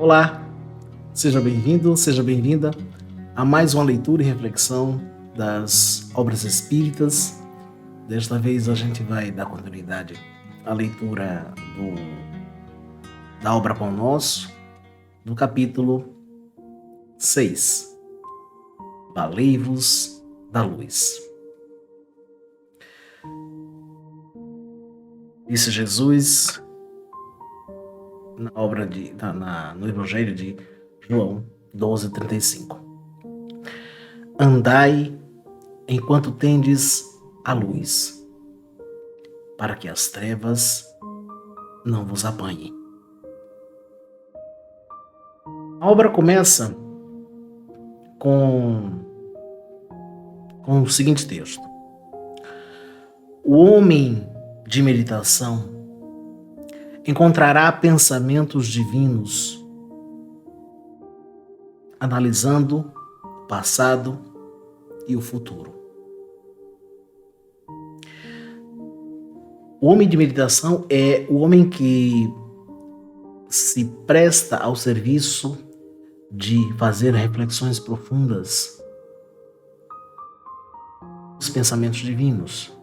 Olá, seja bem-vindo, seja bem-vinda a mais uma leitura e reflexão das obras espíritas. Desta vez a gente vai dar continuidade à leitura da obra Pão Nosso, no capítulo 6, Valei-vos da Luz. Disse Jesus no Evangelho de João 12:35. Andai enquanto tendes a luz, para que as trevas não vos apanhem. A obra começa com o seguinte texto: o homem de meditação encontrará pensamentos divinos, analisando o passado e o futuro. O homem de meditação é o homem que se presta ao serviço de fazer reflexões profundas dos pensamentos divinos,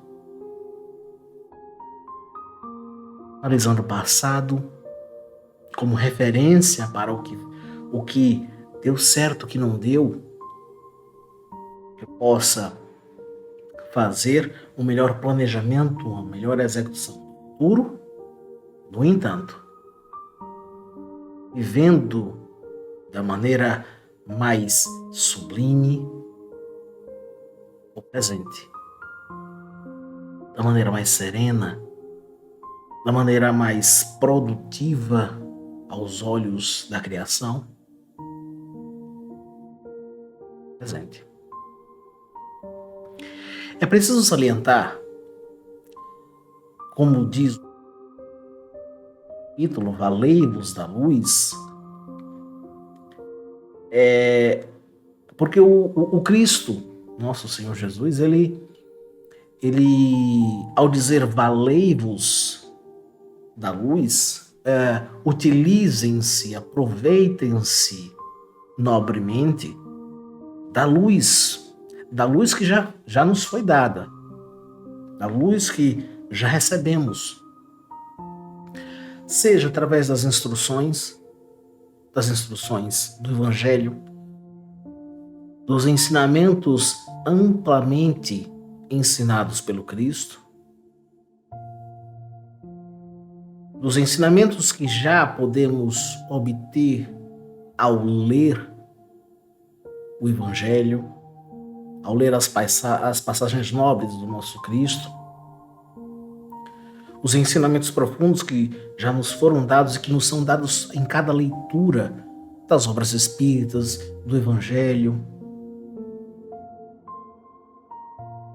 analisando o passado como referência para o que deu certo, o que não deu, que possa fazer um melhor planejamento, uma melhor execução do futuro. No entanto, vivendo da maneira mais sublime o presente, da maneira mais serena, da maneira mais produtiva aos olhos da criação, presente. É preciso salientar, como diz o título, Valei-vos da Luz, porque o Cristo, nosso Senhor Jesus, ele ao dizer valei-vos da luz, utilizem-se, aproveitem-se nobremente da luz que já nos foi dada, da luz que já recebemos, seja através das instruções do Evangelho, dos ensinamentos amplamente ensinados pelo Cristo, dos ensinamentos que já podemos obter ao ler o Evangelho, ao ler as passagens nobres do nosso Cristo, os ensinamentos profundos que já nos foram dados e que nos são dados em cada leitura das obras espíritas, do Evangelho.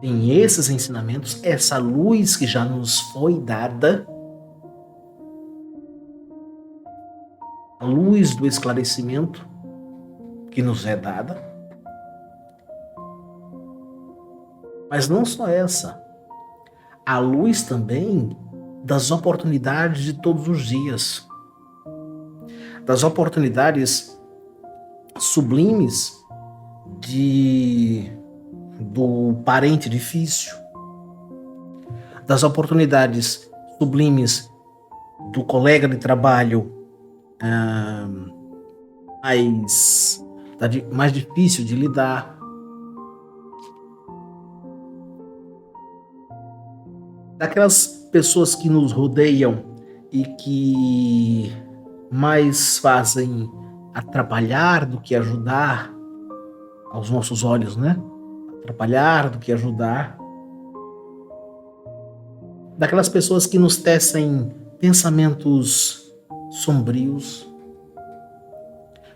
Em esses ensinamentos, essa luz que já nos foi dada, a luz do esclarecimento que nos é dada, mas não só essa, a luz também das oportunidades de todos os dias, das oportunidades sublimes do parente difícil, das oportunidades sublimes do colega de trabalho mais difícil de lidar, daquelas pessoas que nos rodeiam e que mais fazem atrapalhar do que ajudar aos nossos olhos, né? Atrapalhar do que ajudar. Daquelas pessoas que nos tecem pensamentos sombrios,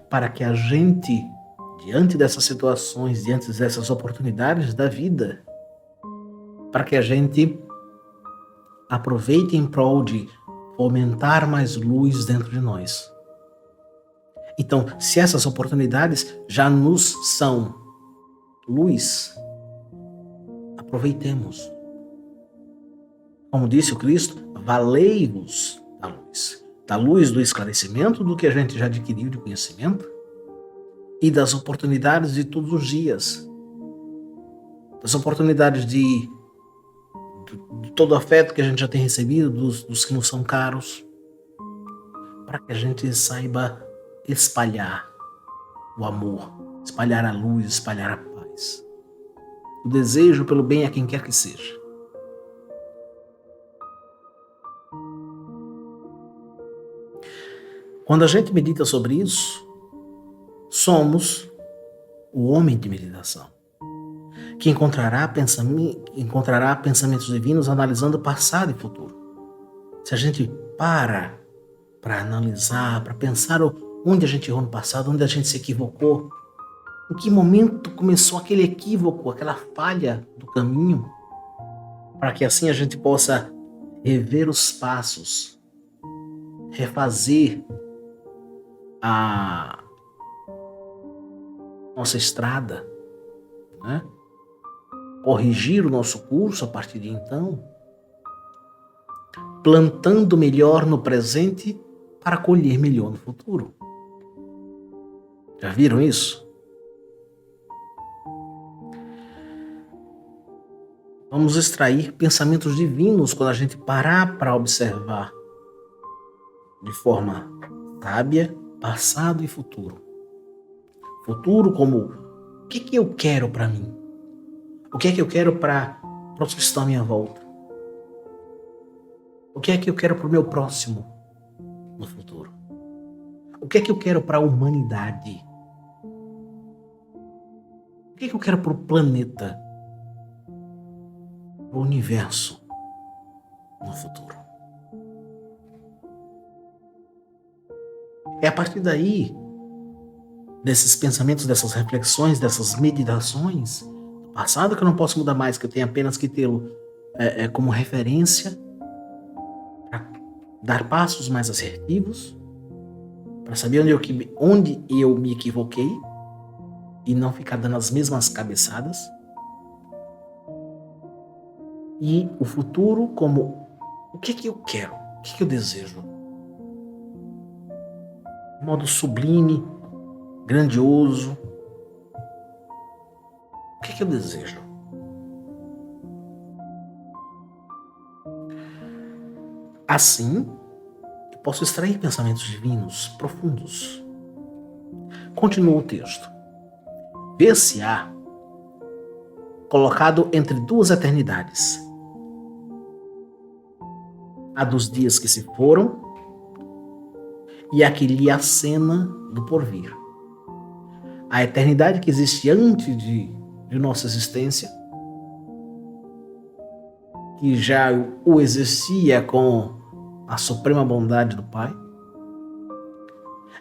para que a gente, diante dessas situações, diante dessas oportunidades da vida, para que a gente aproveite em prol de fomentar mais luz dentro de nós. Então, se essas oportunidades já nos são luz, aproveitemos. Como disse o Cristo, valei-vos da luz. da luz do esclarecimento do que a gente já adquiriu de conhecimento e das oportunidades de todos os dias, das oportunidades de todo o afeto que a gente já tem recebido, dos que nos são caros, para que a gente saiba espalhar o amor, espalhar a luz, espalhar a paz, o desejo pelo bem a quem quer que seja. Quando a gente medita sobre isso, somos o homem de meditação, que encontrará pensamentos divinos analisando passado e futuro. Se a gente para analisar, para pensar onde a gente errou no passado, onde a gente se equivocou, em que momento começou aquele equívoco, aquela falha do caminho, para que assim a gente possa rever os passos, refazer a nossa estrada, né? Corrigir o nosso curso a partir de então, plantando melhor no presente para colher melhor no futuro. Já viram isso? Vamos extrair pensamentos divinos quando a gente parar para observar de forma sábia passado e futuro. Futuro como o que eu quero para mim? O que é que eu quero para os que estão à minha volta? O que é que eu quero para o meu próximo no futuro? O que é que eu quero para a humanidade? O que é que eu quero para o planeta? Para o universo no futuro? É a partir daí, desses pensamentos, dessas reflexões, dessas meditações, do passado que eu não posso mudar mais, que eu tenho apenas que tê-lo como referência, para dar passos mais assertivos, para saber onde eu me equivoquei e não ficar dando as mesmas cabeçadas. E o futuro como o que eu quero, o que eu desejo. De modo sublime, grandioso. O que eu desejo? Assim, eu posso extrair pensamentos divinos profundos. Continua o texto. Ver-se-á colocado entre duas eternidades. A dos dias que se foram e a que lhe acena do porvir. A eternidade que existe antes de nossa existência, que já o existia com a suprema bondade do Pai,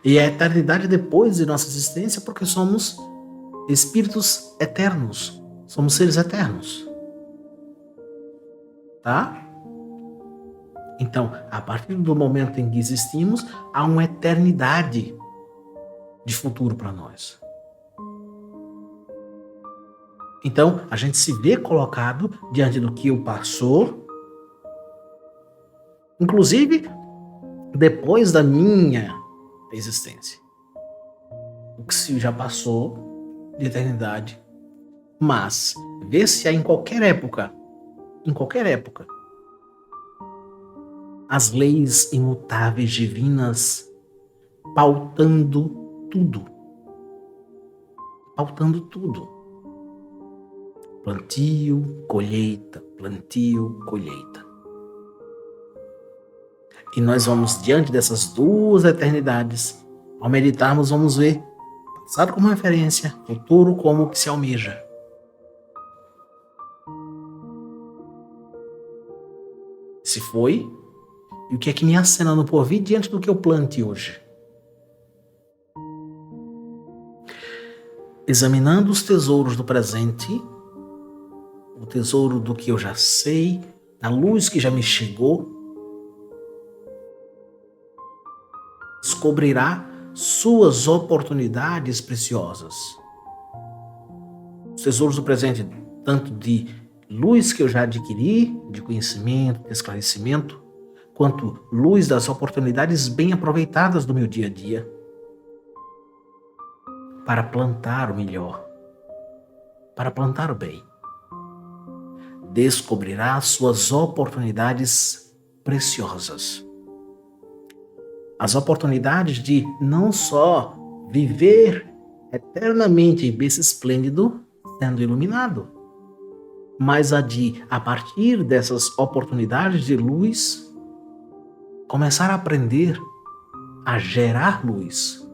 e a eternidade depois de nossa existência, porque somos espíritos eternos, somos seres eternos. Tá? Então, a partir do momento em que existimos, há uma eternidade de futuro para nós. Então, a gente se vê colocado diante do que o passou, inclusive depois da minha existência. O que se já passou de eternidade, mas vê-se em qualquer época, as leis imutáveis divinas pautando tudo. Plantio, colheita, plantio, colheita. E nós vamos diante dessas duas eternidades. Ao meditarmos, vamos ver passado como referência, futuro como que se almeja. Se foi, e o que é que me acena no porvir diante do que eu plante hoje? Examinando os tesouros do presente, o tesouro do que eu já sei, da luz que já me chegou, descobrirá suas oportunidades preciosas. Os tesouros do presente, tanto de luz que eu já adquiri, de conhecimento, de esclarecimento, quanto luz das oportunidades bem aproveitadas do meu dia a dia para plantar o melhor, para plantar o bem. Descobrirá suas oportunidades preciosas. As oportunidades de não só viver eternamente em berço esplêndido, sendo iluminado, mas a de, a partir dessas oportunidades de luz, começar a aprender a gerar luz,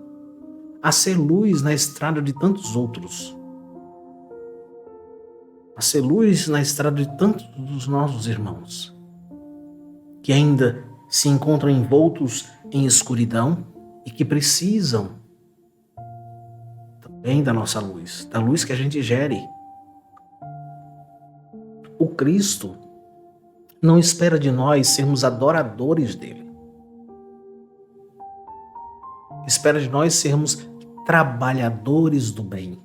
a ser luz na estrada de tantos outros, a ser luz na estrada de tantos dos nossos irmãos, que ainda se encontram envoltos em escuridão e que precisam também da nossa luz, da luz que a gente gere. O Cristo não espera de nós sermos adoradores dele. Espera de nós sermos trabalhadores do bem,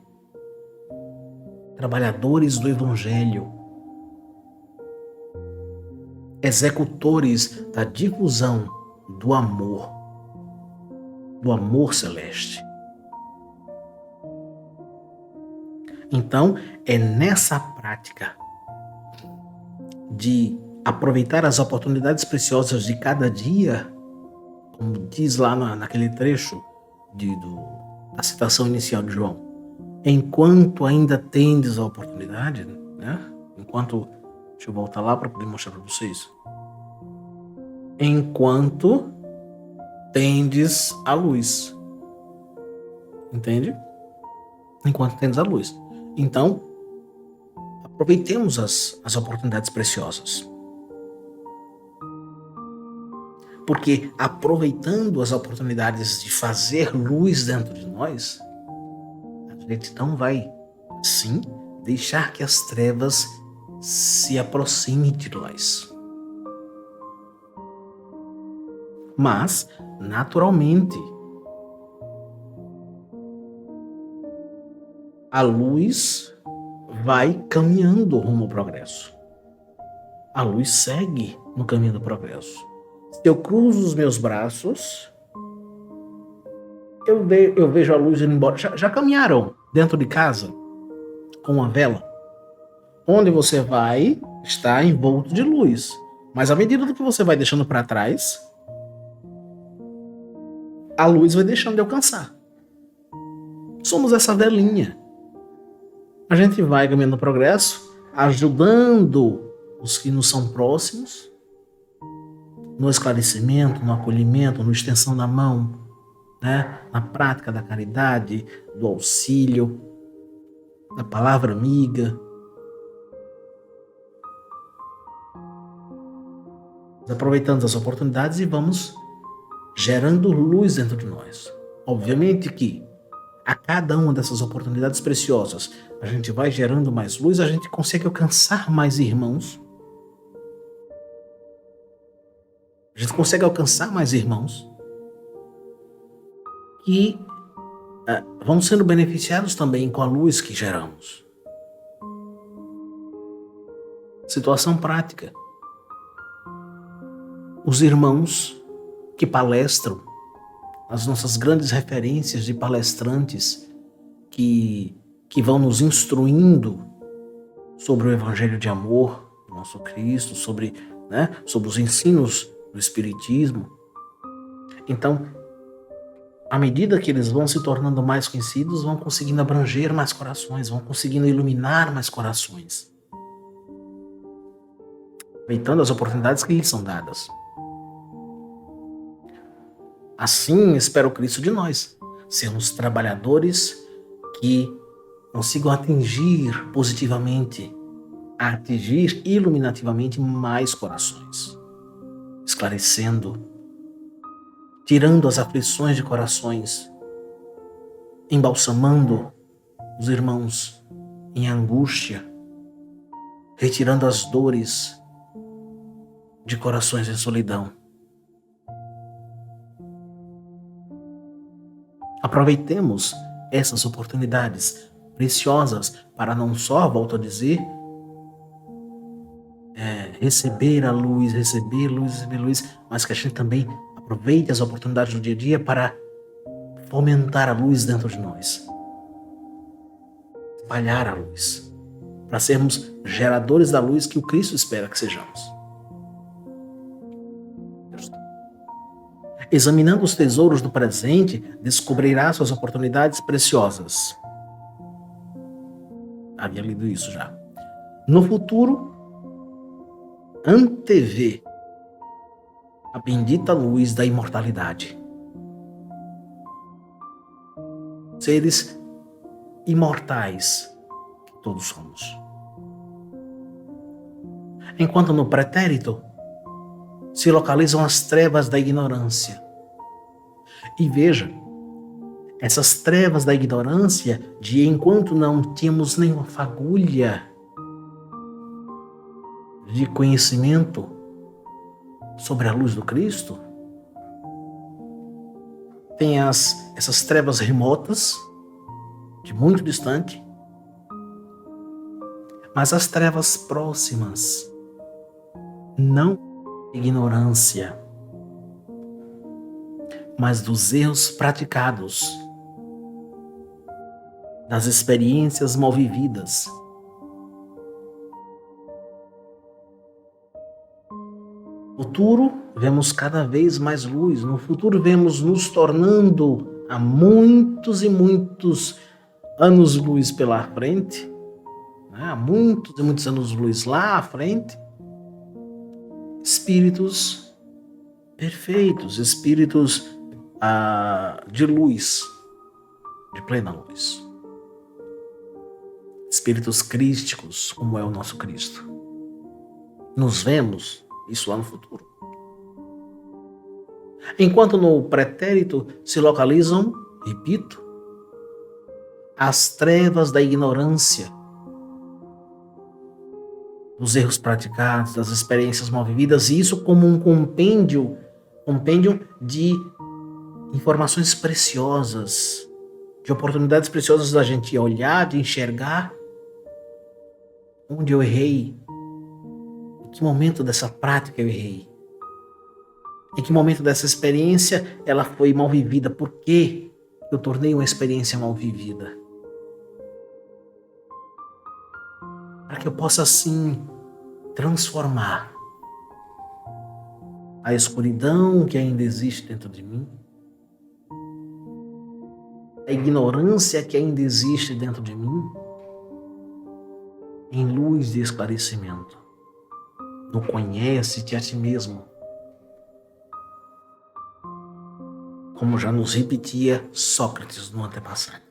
trabalhadores do Evangelho, executores da difusão do amor celeste. Então, é nessa prática de aproveitar as oportunidades preciosas de cada dia, como diz lá naquele trecho da citação inicial de João, enquanto ainda tendes a oportunidade, né? Deixa eu voltar lá para poder mostrar para vocês. Enquanto tendes a luz. Entende? Enquanto tendes a luz. Então, aproveitemos as oportunidades preciosas. Porque aproveitando as oportunidades de fazer luz dentro de nós, a gente não vai, sim, deixar que as trevas se aproximem de nós. Mas, naturalmente, a luz vai caminhando rumo ao progresso. A luz segue no caminho do progresso. Se eu cruzo os meus braços, eu vejo a luz indo embora. Já caminharam dentro de casa com uma vela? Onde você vai está envolto de luz. Mas à medida que você vai deixando para trás, a luz vai deixando de alcançar. Somos essa velinha. A gente vai caminhando no progresso, ajudando os que nos são próximos, no esclarecimento, no acolhimento, na extensão da mão, né? Na prática da caridade, do auxílio, da palavra amiga. Aproveitando as oportunidades e vamos gerando luz dentro de nós. Obviamente que a cada uma dessas oportunidades preciosas, a gente vai gerando mais luz, a gente consegue alcançar mais irmãos. A gente consegue alcançar mais irmãos que vão sendo beneficiados também com a luz que geramos. Situação prática. Os irmãos que palestram, as nossas grandes referências de palestrantes que vão nos instruindo sobre o Evangelho de amor do nosso Cristo, sobre os ensinos do Espiritismo. Então, à medida que eles vão se tornando mais conhecidos, vão conseguindo abranger mais corações, vão conseguindo iluminar mais corações, aproveitando as oportunidades que lhes são dadas. Assim espera o Cristo de nós, sermos trabalhadores que consigam atingir positivamente, atingir iluminativamente mais corações, esclarecendo, tirando as aflições de corações, embalsamando os irmãos em angústia, retirando as dores de corações em solidão. Aproveitemos essas oportunidades preciosas para não só, volto a dizer, receber a luz, receber luz, receber luz, mas que a gente também aproveite as oportunidades do dia a dia para fomentar a luz dentro de nós, espalhar a luz, para sermos geradores da luz que o Cristo espera que sejamos. Examinando os tesouros do presente, descobrirá suas oportunidades preciosas. Havia lido isso já. No futuro, antevê a bendita luz da imortalidade. Seres imortais que todos somos. Enquanto no pretérito se localizam as trevas da ignorância. E veja, essas trevas da ignorância, de enquanto não tínhamos nenhuma fagulha de conhecimento sobre a luz do Cristo, tem essas trevas remotas, de muito distante, mas as trevas próximas, não ignorância, mas dos erros praticados, das experiências mal vividas. No futuro, vemos cada vez mais luz. No futuro, vemos nos tornando há muitos e muitos anos-luz pela frente, né? Há muitos e muitos anos-luz lá à frente, espíritos perfeitos, espíritos de luz, de plena luz. Espíritos crísticos, como é o nosso Cristo. Nos vemos isso lá no futuro. Enquanto no pretérito se localizam, repito, as trevas da ignorância, dos erros praticados, das experiências mal vividas, e isso como um compêndio de informações preciosas, de oportunidades preciosas da gente olhar, de enxergar onde eu errei, em que momento dessa prática eu errei, em que momento dessa experiência ela foi mal vivida, por que eu tornei uma experiência mal vivida? Para que eu possa assim transformar a escuridão que ainda existe dentro de mim, a ignorância que ainda existe dentro de mim, em luz de esclarecimento. No conhece-te a ti mesmo. Como já nos repetia Sócrates no antepassado.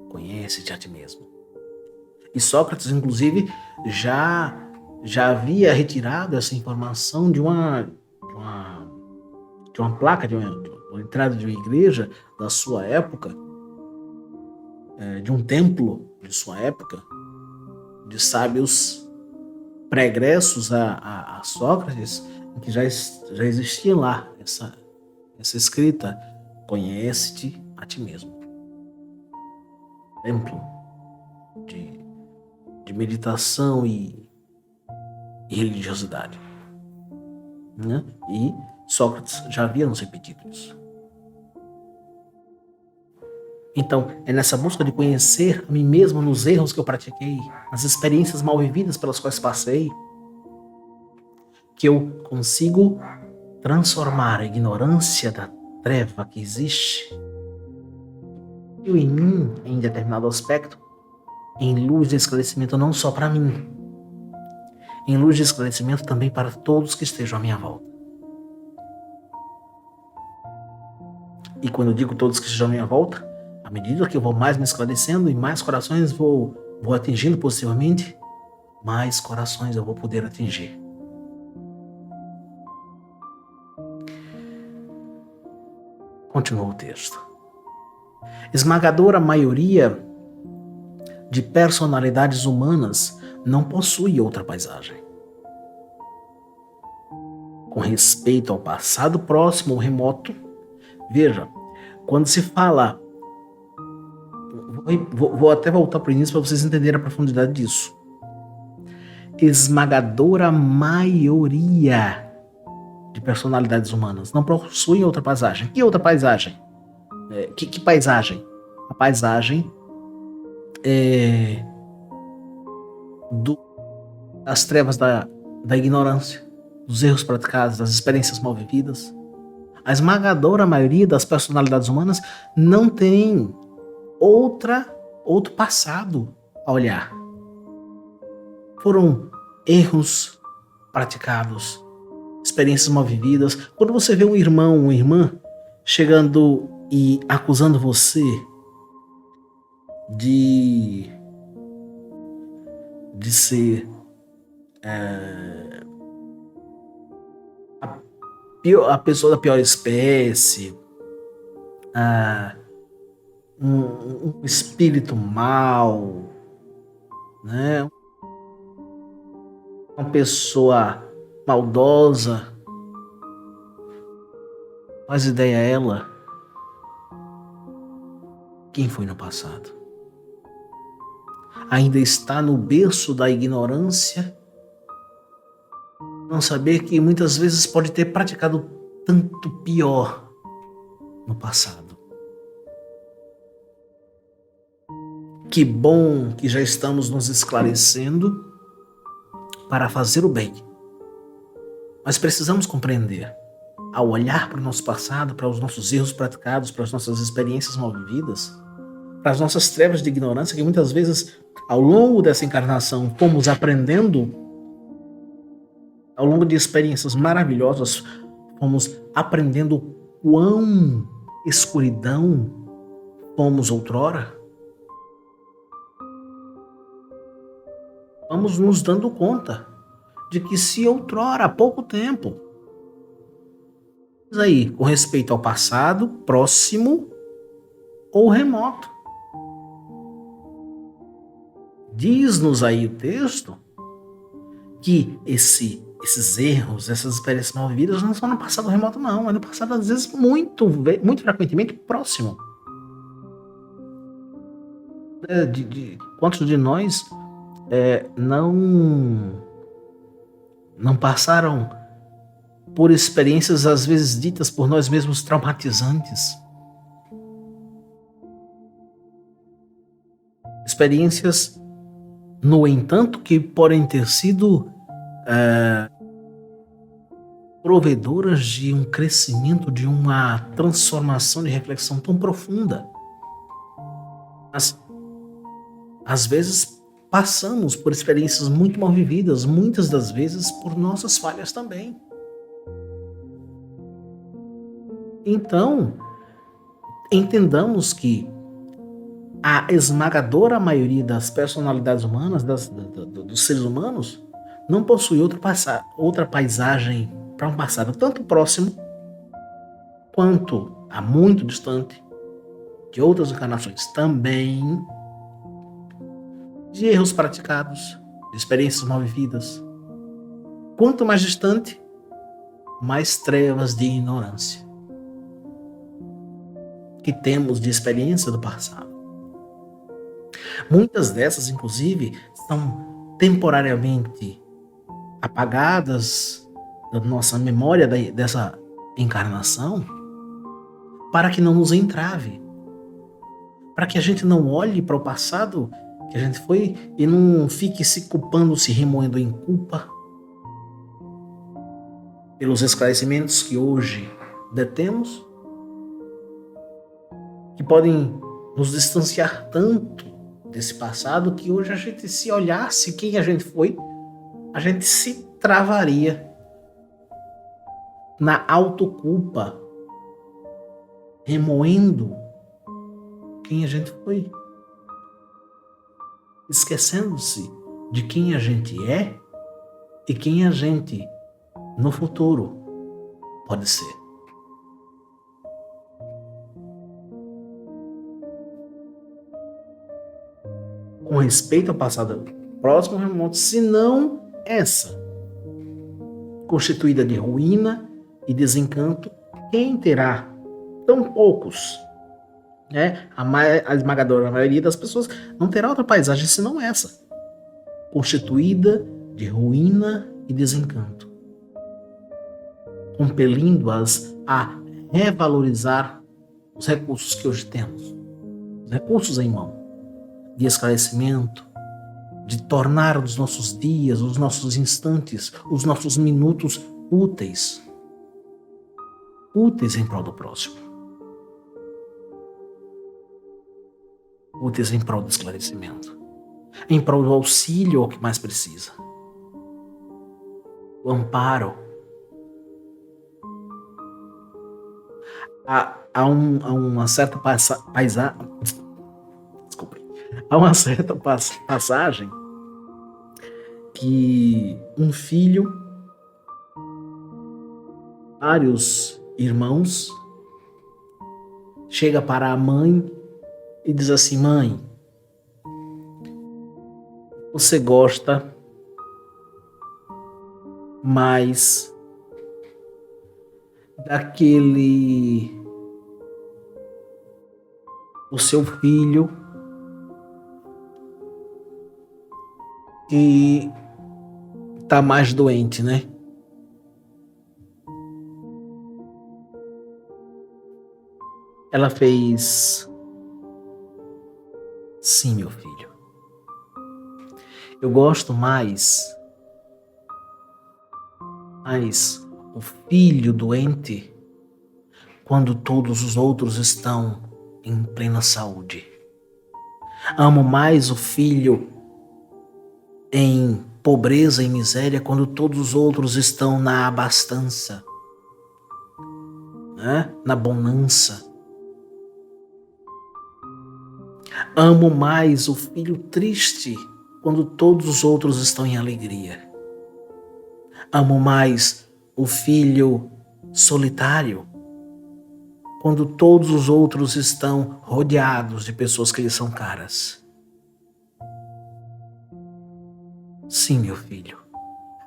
Conhece-te a ti mesmo. E Sócrates, inclusive, já havia retirado essa informação de uma placa, de uma entrada de uma igreja da sua época, de um templo de sua época, de sábios pregressos a Sócrates, em que já existia lá essa escrita: conhece-te a ti mesmo. Templo de meditação e religiosidade, né? E Sócrates já havia nos repetido isso. Então, é nessa busca de conhecer a mim mesmo nos erros que eu pratiquei, nas experiências mal vividas pelas quais passei, que eu consigo transformar a ignorância da treva que existe em mim, em determinado aspecto, em luz de esclarecimento não só para mim, em luz de esclarecimento também para todos que estejam à minha volta. E quando eu digo todos que estejam à minha volta, à medida que eu vou mais me esclarecendo e mais corações vou atingindo positivamente, mais corações eu vou poder atingir. Continua o texto. Esmagadora maioria de personalidades humanas não possui outra paisagem. Com respeito ao passado próximo ou remoto, veja, quando se fala, vou até voltar para o início para vocês entenderem a profundidade disso. esmagadora maioria de personalidades humanas não possuem outra paisagem. Que outra paisagem? Que paisagem? A paisagem das trevas da ignorância, dos erros praticados, das experiências mal vividas. A esmagadora maioria das personalidades humanas não tem outro passado a olhar. Foram erros praticados, experiências mal vividas. Quando você vê um irmão, uma irmã chegando e acusando você de ser a pessoa da pior espécie, um espírito mau, né? Uma pessoa maldosa, faz ideia ela quem foi no passado. Ainda está no berço da ignorância, não saber que muitas vezes pode ter praticado tanto pior no passado. Que bom que já estamos nos esclarecendo para fazer o bem. Mas precisamos compreender, ao olhar para o nosso passado, para os nossos erros praticados, para as nossas experiências mal vividas, para as nossas trevas de ignorância, que muitas vezes, ao longo dessa encarnação, fomos aprendendo, ao longo de experiências maravilhosas, fomos aprendendo quão escuridão fomos outrora. Vamos nos dando conta de que se outrora, há pouco tempo, aí, com respeito ao passado, próximo ou remoto. Diz-nos aí o texto que esses erros, essas experiências mal vividas não são no passado remoto, não. É no passado, às vezes, muito frequentemente próximo. Quantos de nós não passaram por experiências, às vezes, ditas por nós mesmos traumatizantes? Experiências, no entanto, que podem ter sido provedoras de um crescimento, de uma transformação, de reflexão tão profunda. Mas, às vezes, passamos por experiências muito mal vividas, muitas das vezes por nossas falhas também. Então, entendamos que a esmagadora maioria das personalidades humanas, dos seres humanos, não possui outra paisagem para um passado tanto próximo quanto a muito distante, de outras encarnações também, de erros praticados, de experiências mal vividas. Quanto mais distante, mais trevas de ignorância que temos de experiência do passado. Muitas dessas, inclusive, são temporariamente apagadas da nossa memória dessa encarnação, para que não nos entrave, para que a gente não olhe para o passado que a gente foi e não fique se culpando, se remoendo em culpa pelos esclarecimentos que hoje detemos, que podem nos distanciar tanto desse passado que hoje a gente, se olhasse quem a gente foi, a gente se travaria na autoculpa, remoendo quem a gente foi, esquecendo-se de quem a gente é e quem a gente no futuro pode ser. Com respeito ao passado próximo ou remoto, se não essa, constituída de ruína e desencanto, quem terá tão poucos, né? A esmagadora maioria das pessoas não terá outra paisagem senão essa, constituída de ruína e desencanto, compelindo-as a revalorizar os recursos que hoje temos, os recursos em mão, de esclarecimento, de tornar os nossos dias, os nossos instantes, os nossos minutos úteis em prol do próximo, úteis em prol do esclarecimento, em prol do auxílio ao que mais precisa, o amparo. Há uma certa passagem que um filho, vários irmãos, chega para a mãe e diz assim: mãe, você gosta mais o seu filho que está mais doente, né? Ela fez: sim, meu filho. Eu gosto mais o filho doente quando todos os outros estão em plena saúde. Amo mais o filho em pobreza e miséria quando todos os outros estão na abastança, né? Na bonança. Amo mais o filho triste quando todos os outros estão em alegria. Amo mais o filho solitário quando todos os outros estão rodeados de pessoas que lhe são caras. Sim, meu filho,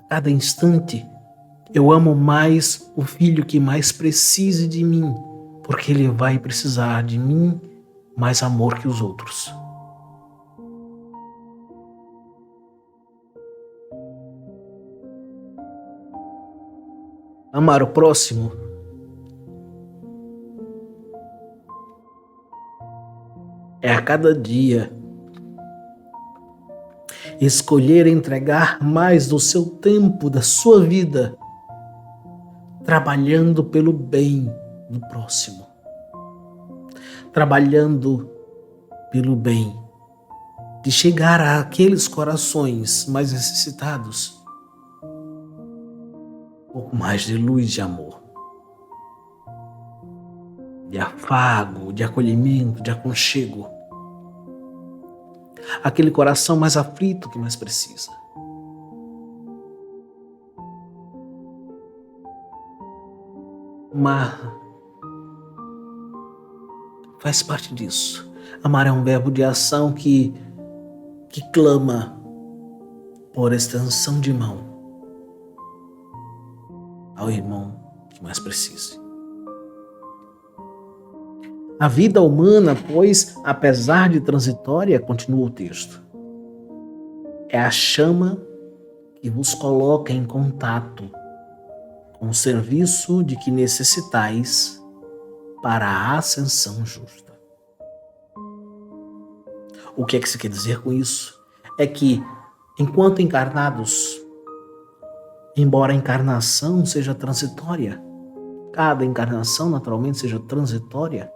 a cada instante eu amo mais o filho que mais precise de mim, porque ele vai precisar de mim mais amor que os outros. Amar o próximo é a cada dia escolher entregar mais do seu tempo, da sua vida, trabalhando pelo bem do próximo, trabalhando pelo bem de chegar àqueles corações mais necessitados, um pouco mais de luz, de amor, de afago, de acolhimento, de aconchego. Aquele coração mais aflito que mais precisa. Amar faz parte disso. Amar é um verbo de ação que clama por extensão de mão ao irmão que mais precisa. A vida humana, pois, apesar de transitória, continua o texto, é a chama que vos coloca em contato com o serviço de que necessitais para a ascensão justa. O que é que se quer dizer com isso? É que, enquanto encarnados, embora a encarnação seja transitória, cada encarnação naturalmente seja transitória,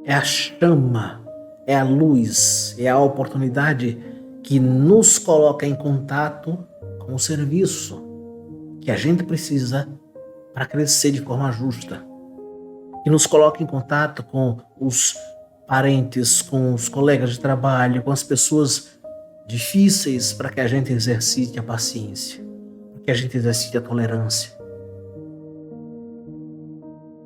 é a chama, é a luz, é a oportunidade que nos coloca em contato com o serviço que a gente precisa para crescer de forma justa. E nos coloca em contato com os parentes, com os colegas de trabalho, com as pessoas difíceis, para que a gente exercite a paciência, para que a gente exercite a tolerância.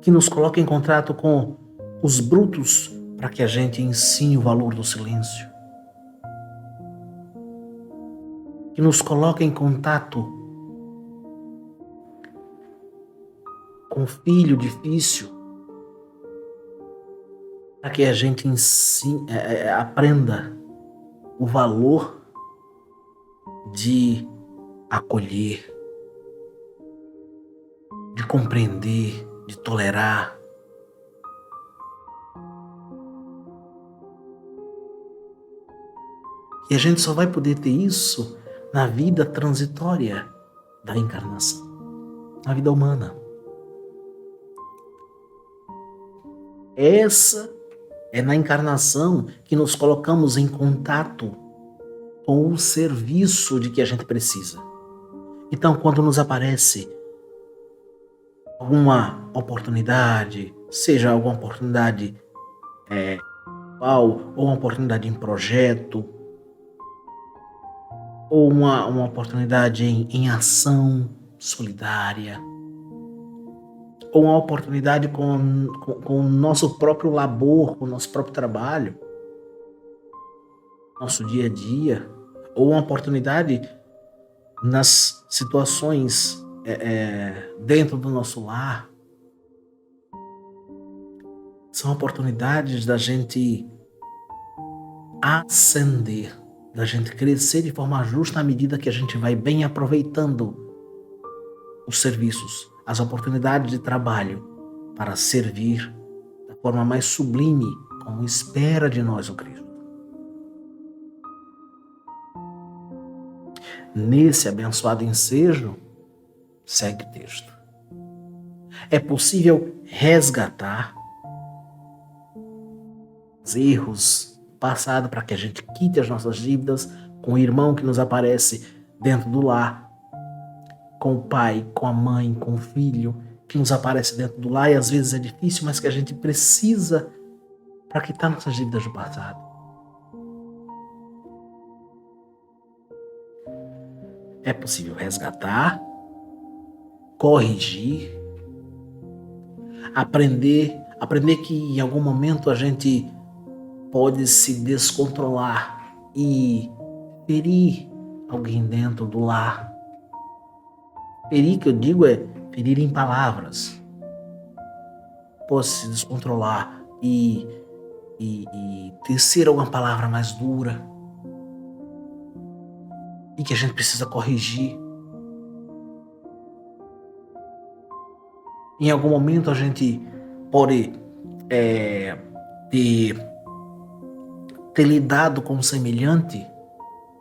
Que nos coloca em contato com os brutos, para que a gente ensine o valor do silêncio. Que nos coloca em contato com o filho difícil, para que a gente aprenda o valor de acolher, de compreender, de tolerar. E a gente só vai poder ter isso na vida transitória da encarnação, na vida humana. Essa é na encarnação que nos colocamos em contato com o serviço de que a gente precisa. Então, quando nos aparece alguma oportunidade, seja alguma oportunidade ou uma oportunidade em projeto, ou uma oportunidade em ação solidária, ou uma oportunidade com o nosso próprio labor, com o nosso próprio trabalho, nosso dia a dia, ou uma oportunidade nas situações dentro do nosso lar. São oportunidades da gente ascender, da gente crescer de forma justa à medida que a gente vai bem aproveitando os serviços, as oportunidades de trabalho para servir da forma mais sublime, como espera de nós o Cristo. Nesse abençoado ensejo, segue o texto. É possível resgatar os erros do passado para que a gente quite as nossas dívidas com o irmão que nos aparece dentro do lar, com o pai, com a mãe, com o filho que nos aparece dentro do lar, e às vezes é difícil, mas que a gente precisa para quitar nossas dívidas do passado. É possível resgatar, corrigir, aprender que em algum momento a gente pode se descontrolar e ferir alguém dentro do lar. Ferir, que eu digo, é ferir em palavras. Pode se descontrolar e tecer alguma palavra mais dura e que a gente precisa corrigir. Em algum momento a gente pode ter lidado com um semelhante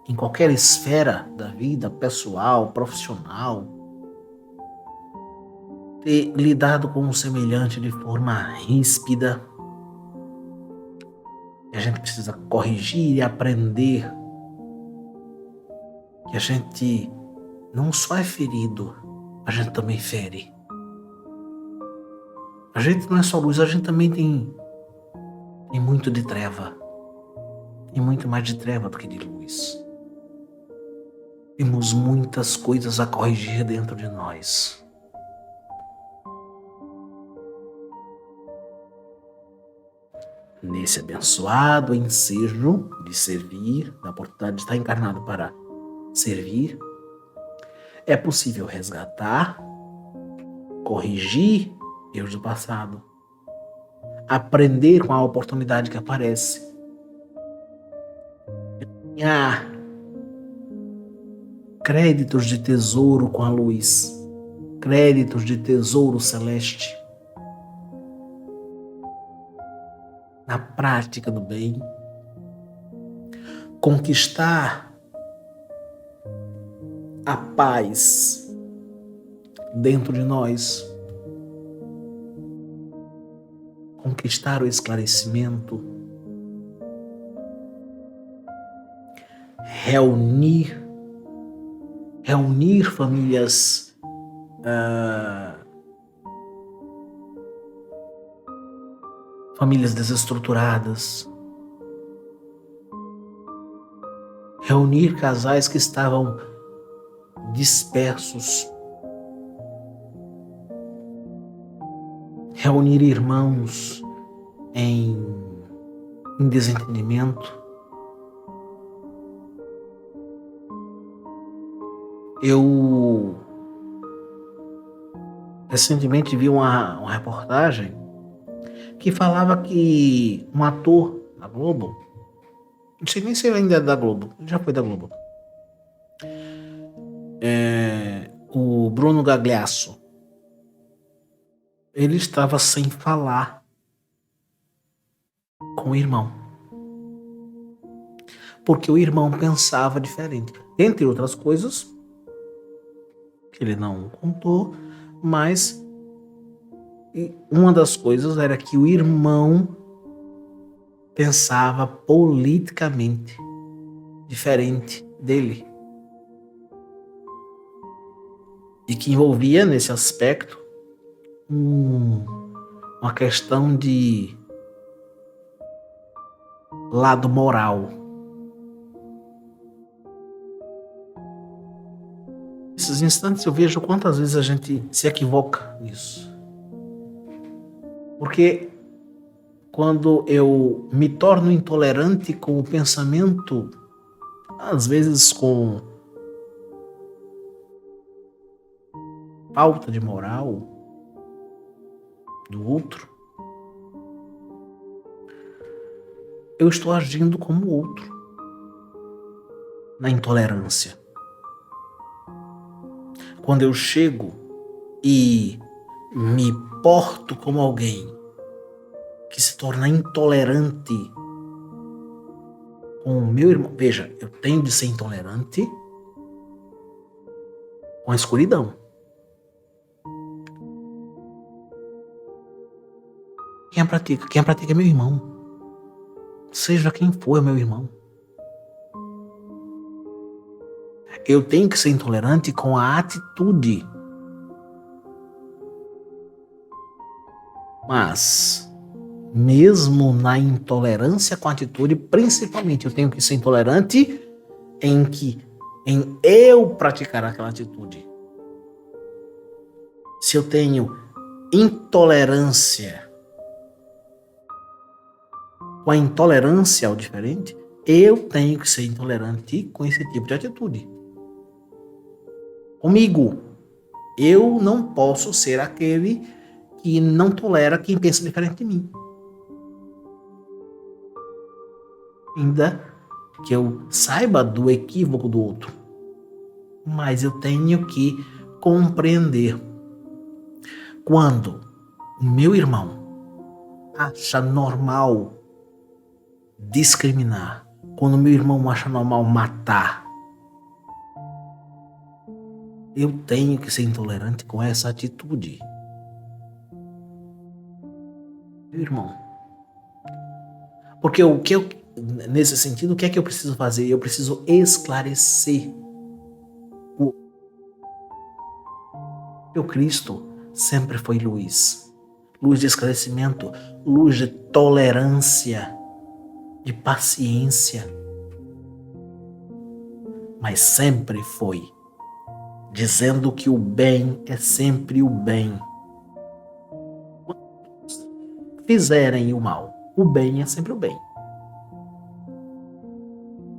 em qualquer esfera da vida, pessoal, profissional, ter lidado com um semelhante de forma ríspida. E a gente precisa corrigir e aprender que a gente não só é ferido, a gente também fere. A gente não é só luz, a gente também tem muito de treva. Tem muito mais de treva do que de luz. Temos muitas coisas a corrigir dentro de nós. Nesse abençoado ensejo de servir, da oportunidade de estar encarnado para servir, é possível resgatar, corrigir erros do passado, aprender com a oportunidade que aparece, ganhar créditos de tesouro com a luz, créditos de tesouro celeste, na prática do bem, conquistar a paz dentro de nós, conquistar o esclarecimento, reunir famílias famílias desestruturadas, reunir casais que estavam dispersos, reunir irmãos em desentendimento. Eu recentemente vi uma reportagem que falava que um ator da Globo, não sei nem se ele ainda é da Globo, ele já foi da Globo, o Bruno Gagliasso, ele estava sem falar com o irmão, porque o irmão pensava diferente, entre outras coisas que ele não contou, mas uma das coisas era que o irmão pensava politicamente diferente dele, e que envolvia nesse aspecto uma questão de lado moral. Nesses instantes eu vejo quantas vezes a gente se equivoca nisso. Porque quando eu me torno intolerante com o pensamento, às vezes com falta de moral do outro, eu estou agindo como o outro, na intolerância. Quando eu chego e me porto como alguém que se torna intolerante com o meu irmão. Veja, eu tenho de ser intolerante com a escuridão. Quem a pratica? Quem a pratica é meu irmão. Seja quem for, é meu irmão. Eu tenho que ser intolerante com a atitude. Mas, mesmo na intolerância com a atitude, principalmente eu tenho que ser intolerante em eu praticar aquela atitude. Se eu tenho intolerância com a intolerância ao diferente, eu tenho que ser intolerante com esse tipo de atitude. Comigo, eu não posso ser aquele que não tolera quem pensa diferente de mim. Ainda que eu saiba do equívoco do outro, mas eu tenho que compreender quando o meu irmão acha normal discriminar, quando o meu irmão acha normal matar, eu tenho que ser intolerante com essa atitude. Meu irmão. Porque nesse sentido, o que é que eu preciso fazer? Eu preciso esclarecer. O Cristo sempre foi luz. Luz de esclarecimento, luz de tolerância, de paciência. Mas sempre foi dizendo que o bem é sempre o bem. Fizerem o mal, o bem é sempre o bem.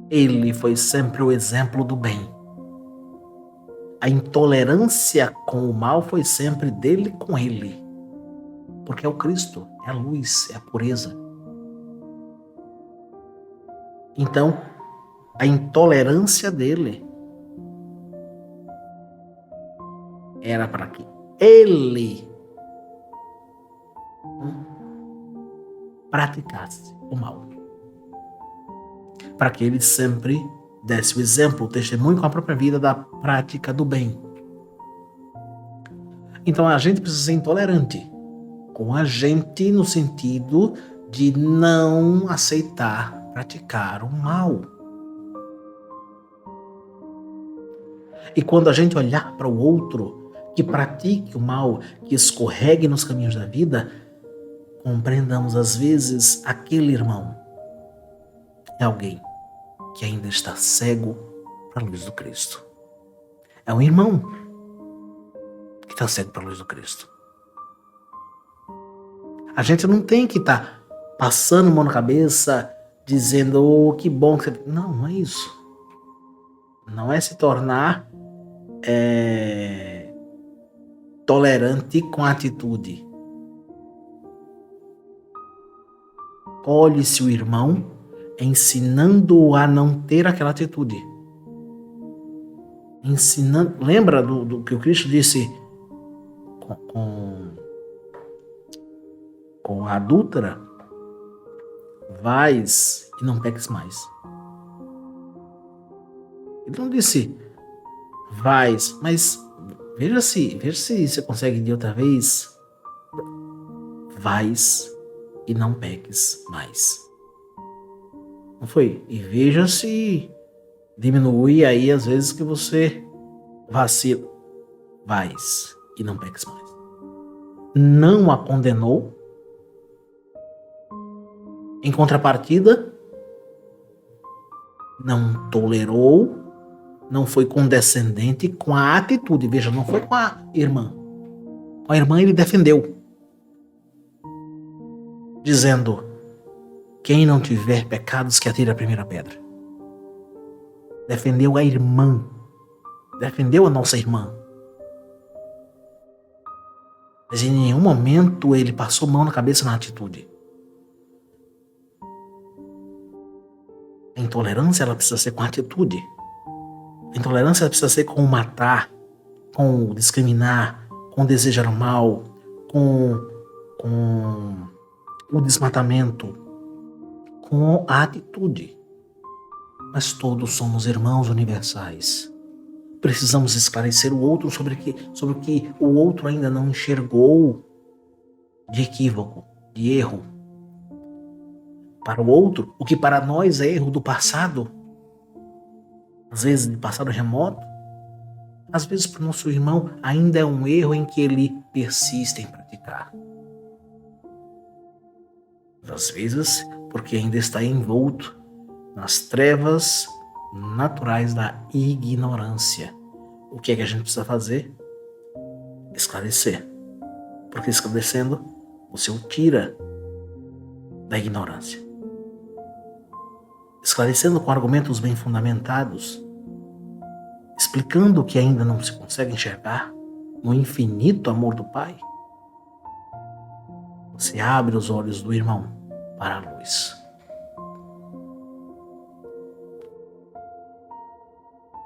Ele foi sempre o exemplo do bem. A intolerância com o mal foi sempre dele com ele. Porque é o Cristo, é a luz, é a pureza. Então, a intolerância dele era para que ele praticasse o mal. Para que ele sempre desse o exemplo, o testemunho com a própria vida da prática do bem. Então a gente precisa ser intolerante com a gente no sentido de não aceitar praticar o mal. E quando a gente olhar para o outro que pratique o mal, que escorregue nos caminhos da vida, compreendamos às vezes aquele irmão é alguém que ainda está cego para a luz do Cristo. É um irmão que está cego para a luz do Cristo. A gente não tem que estar passando mão na cabeça, dizendo, oh, que bom que você... Não é isso. Não é se tornar tolerante com a atitude. Colhe-se o irmão ensinando-o a não ter aquela atitude. ensinando. Lembra do que o Cristo disse com a adúltera? Vais e não peques mais. Ele não disse vais, mas veja se você consegue de outra vez. Vais e não peques mais. Não foi? E veja se diminui aí as vezes que você vacila. Vais e não peques mais. Não a condenou. Em contrapartida, não tolerou, não foi condescendente com a atitude. Veja, não foi com a irmã. Com a irmã ele defendeu, dizendo: quem não tiver pecados que atire a primeira pedra. Defendeu a irmã. Defendeu a nossa irmã. Mas em nenhum momento ele passou mão na cabeça na atitude. A intolerância ela precisa ser com atitude. A intolerância ela precisa ser com o matar, com o discriminar, com o desejar o mal, com o desmatamento, com a atitude. Mas todos somos irmãos universais. Precisamos esclarecer o outro sobre o que o outro ainda não enxergou de equívoco, de erro. Para o outro, o que para nós é erro do passado, às vezes de passado remoto, às vezes para o nosso irmão ainda é um erro em que ele persiste em praticar. Às vezes, porque ainda está envolto nas trevas naturais da ignorância. O que é que a gente precisa fazer? Esclarecer. Porque esclarecendo, você o tira da ignorância. Esclarecendo com argumentos bem fundamentados, explicando o que ainda não se consegue enxergar no infinito amor do Pai, você abre os olhos do irmão para a luz.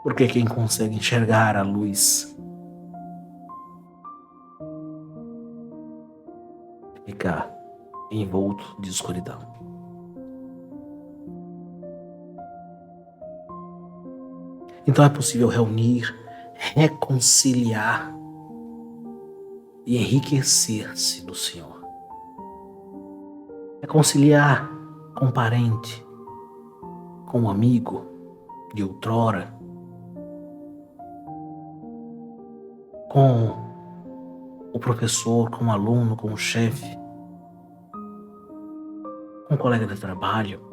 Porque quem consegue enxergar a luz fica envolto de escuridão. Então é possível reunir, reconciliar e enriquecer-se do Senhor. Reconciliar com um parente, com um amigo de outrora, com o professor, com o aluno, com o chefe, com o colega de trabalho.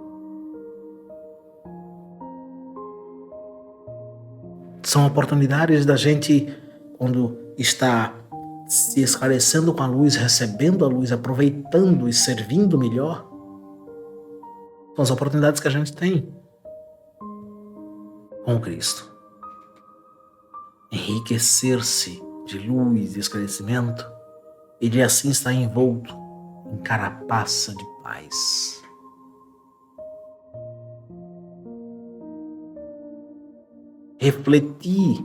São oportunidades da gente, quando está se esclarecendo com a luz, recebendo a luz, aproveitando e servindo melhor. São as oportunidades que a gente tem com Cristo. Enriquecer-se de luz e esclarecimento, ele assim está envolto em carapaça de paz. Refletir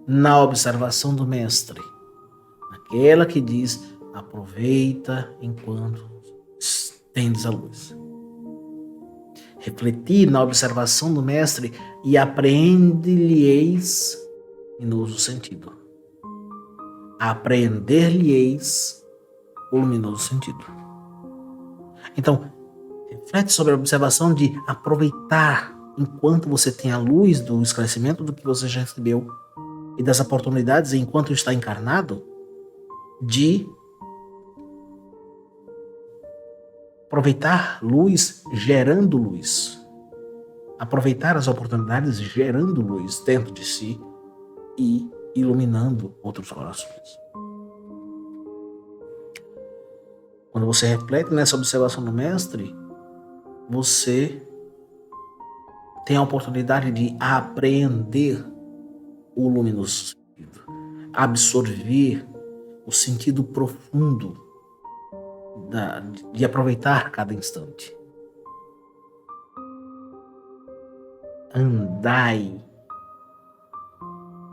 na observação do Mestre, aquela que diz: aproveita enquanto tendes a luz. Refletir na observação do Mestre e apreende-lhe-eis luminoso sentido. Apreender-lhe-eis o luminoso sentido. Então, reflete sobre a observação de aproveitar enquanto você tem a luz do esclarecimento do que você já recebeu e das oportunidades enquanto está encarnado de aproveitar luz gerando luz. Aproveitar as oportunidades gerando luz dentro de si e iluminando outros corações. Quando você reflete nessa observação do Mestre, você tem a oportunidade de apreender o luminoso sentido, absorver o sentido profundo de aproveitar cada instante. Andai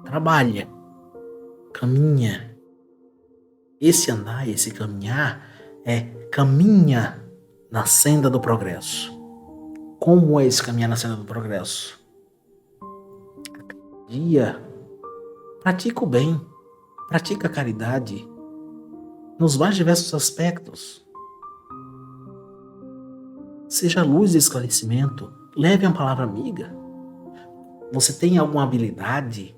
trabalha, caminha. Esse andar, esse caminhar, caminha na senda do progresso. Como é esse caminhar na senda do progresso? Dia, pratica o bem, pratica a caridade, nos mais diversos aspectos. Seja luz e esclarecimento, leve uma palavra amiga. Você tem alguma habilidade?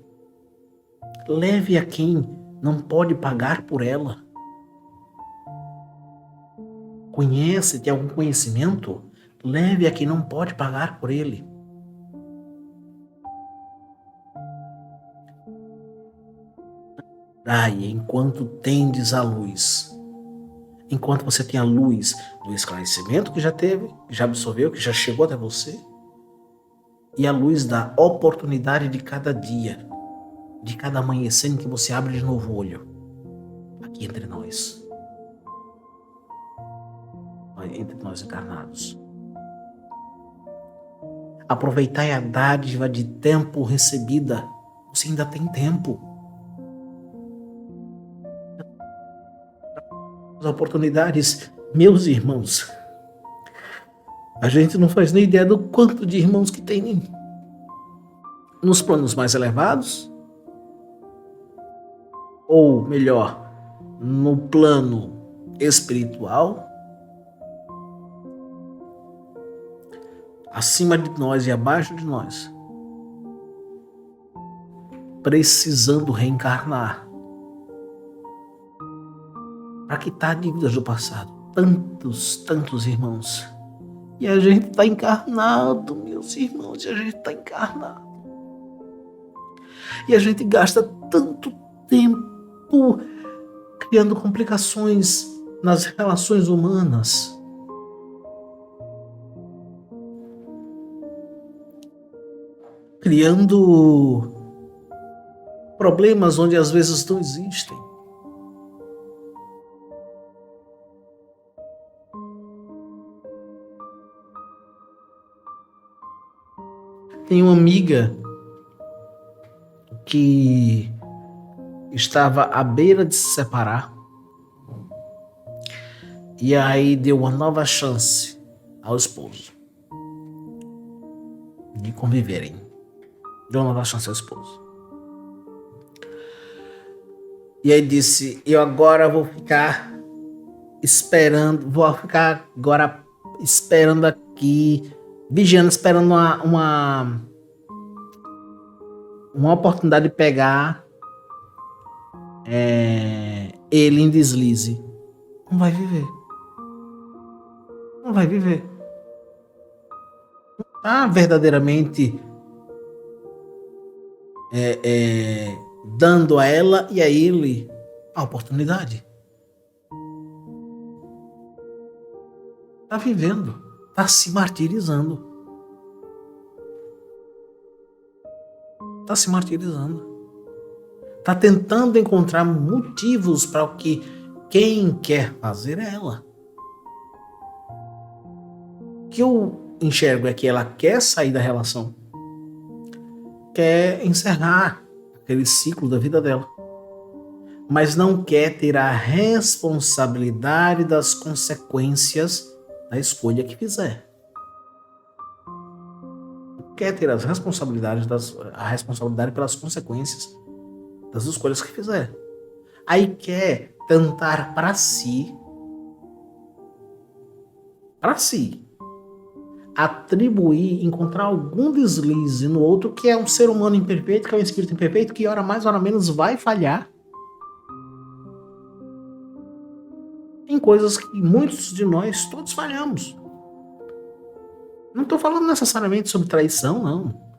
Leve a quem não pode pagar por ela. Conhece, tem algum conhecimento? Leve a quem não pode pagar por ele. Dai enquanto tendes a luz. Enquanto você tem a luz do esclarecimento que já teve, que já absorveu, que já chegou até você, e a luz da oportunidade de cada dia, de cada amanhecer em que você abre de novo o olho, aqui entre nós encarnados. Aproveitai a dádiva de tempo recebida. Você ainda tem tempo. As oportunidades, meus irmãos, a gente não faz nem ideia do quanto de irmãos que tem nos planos mais elevados, ou melhor, no plano espiritual, acima de nós e abaixo de nós, precisando reencarnar para quitar dívidas do passado. Tantos irmãos. E a gente está encarnado, meus irmãos, e a gente está encarnado. E a gente gasta tanto tempo criando complicações nas relações humanas. Criando problemas onde às vezes não existem. Tem uma amiga que estava à beira de se separar e aí deu uma nova chance ao esposo de conviverem. Deu uma nova chance ao esposo. E aí disse, eu agora vou ficar agora esperando aqui, vigiando, esperando uma oportunidade de pegar ele em deslize. Não vai viver. Não vai viver. Não está verdadeiramente dando a ela e a ele a oportunidade. Está vivendo. Está se martirizando. Está se martirizando. Está tentando encontrar motivos para o que quem quer fazer é ela. O que eu enxergo é que ela quer sair da relação. Quer encerrar aquele ciclo da vida dela. Mas não quer ter a responsabilidade das consequências da escolha que fizer. Quer ter a responsabilidade pelas consequências das escolhas que fizer. Aí quer tentar para si, atribuir, encontrar algum deslize no outro que é um ser humano imperfeito, que é um espírito imperfeito, que hora mais, hora menos vai falhar em coisas que muitos de nós todos falhamos. Não estou falando necessariamente sobre traição, não.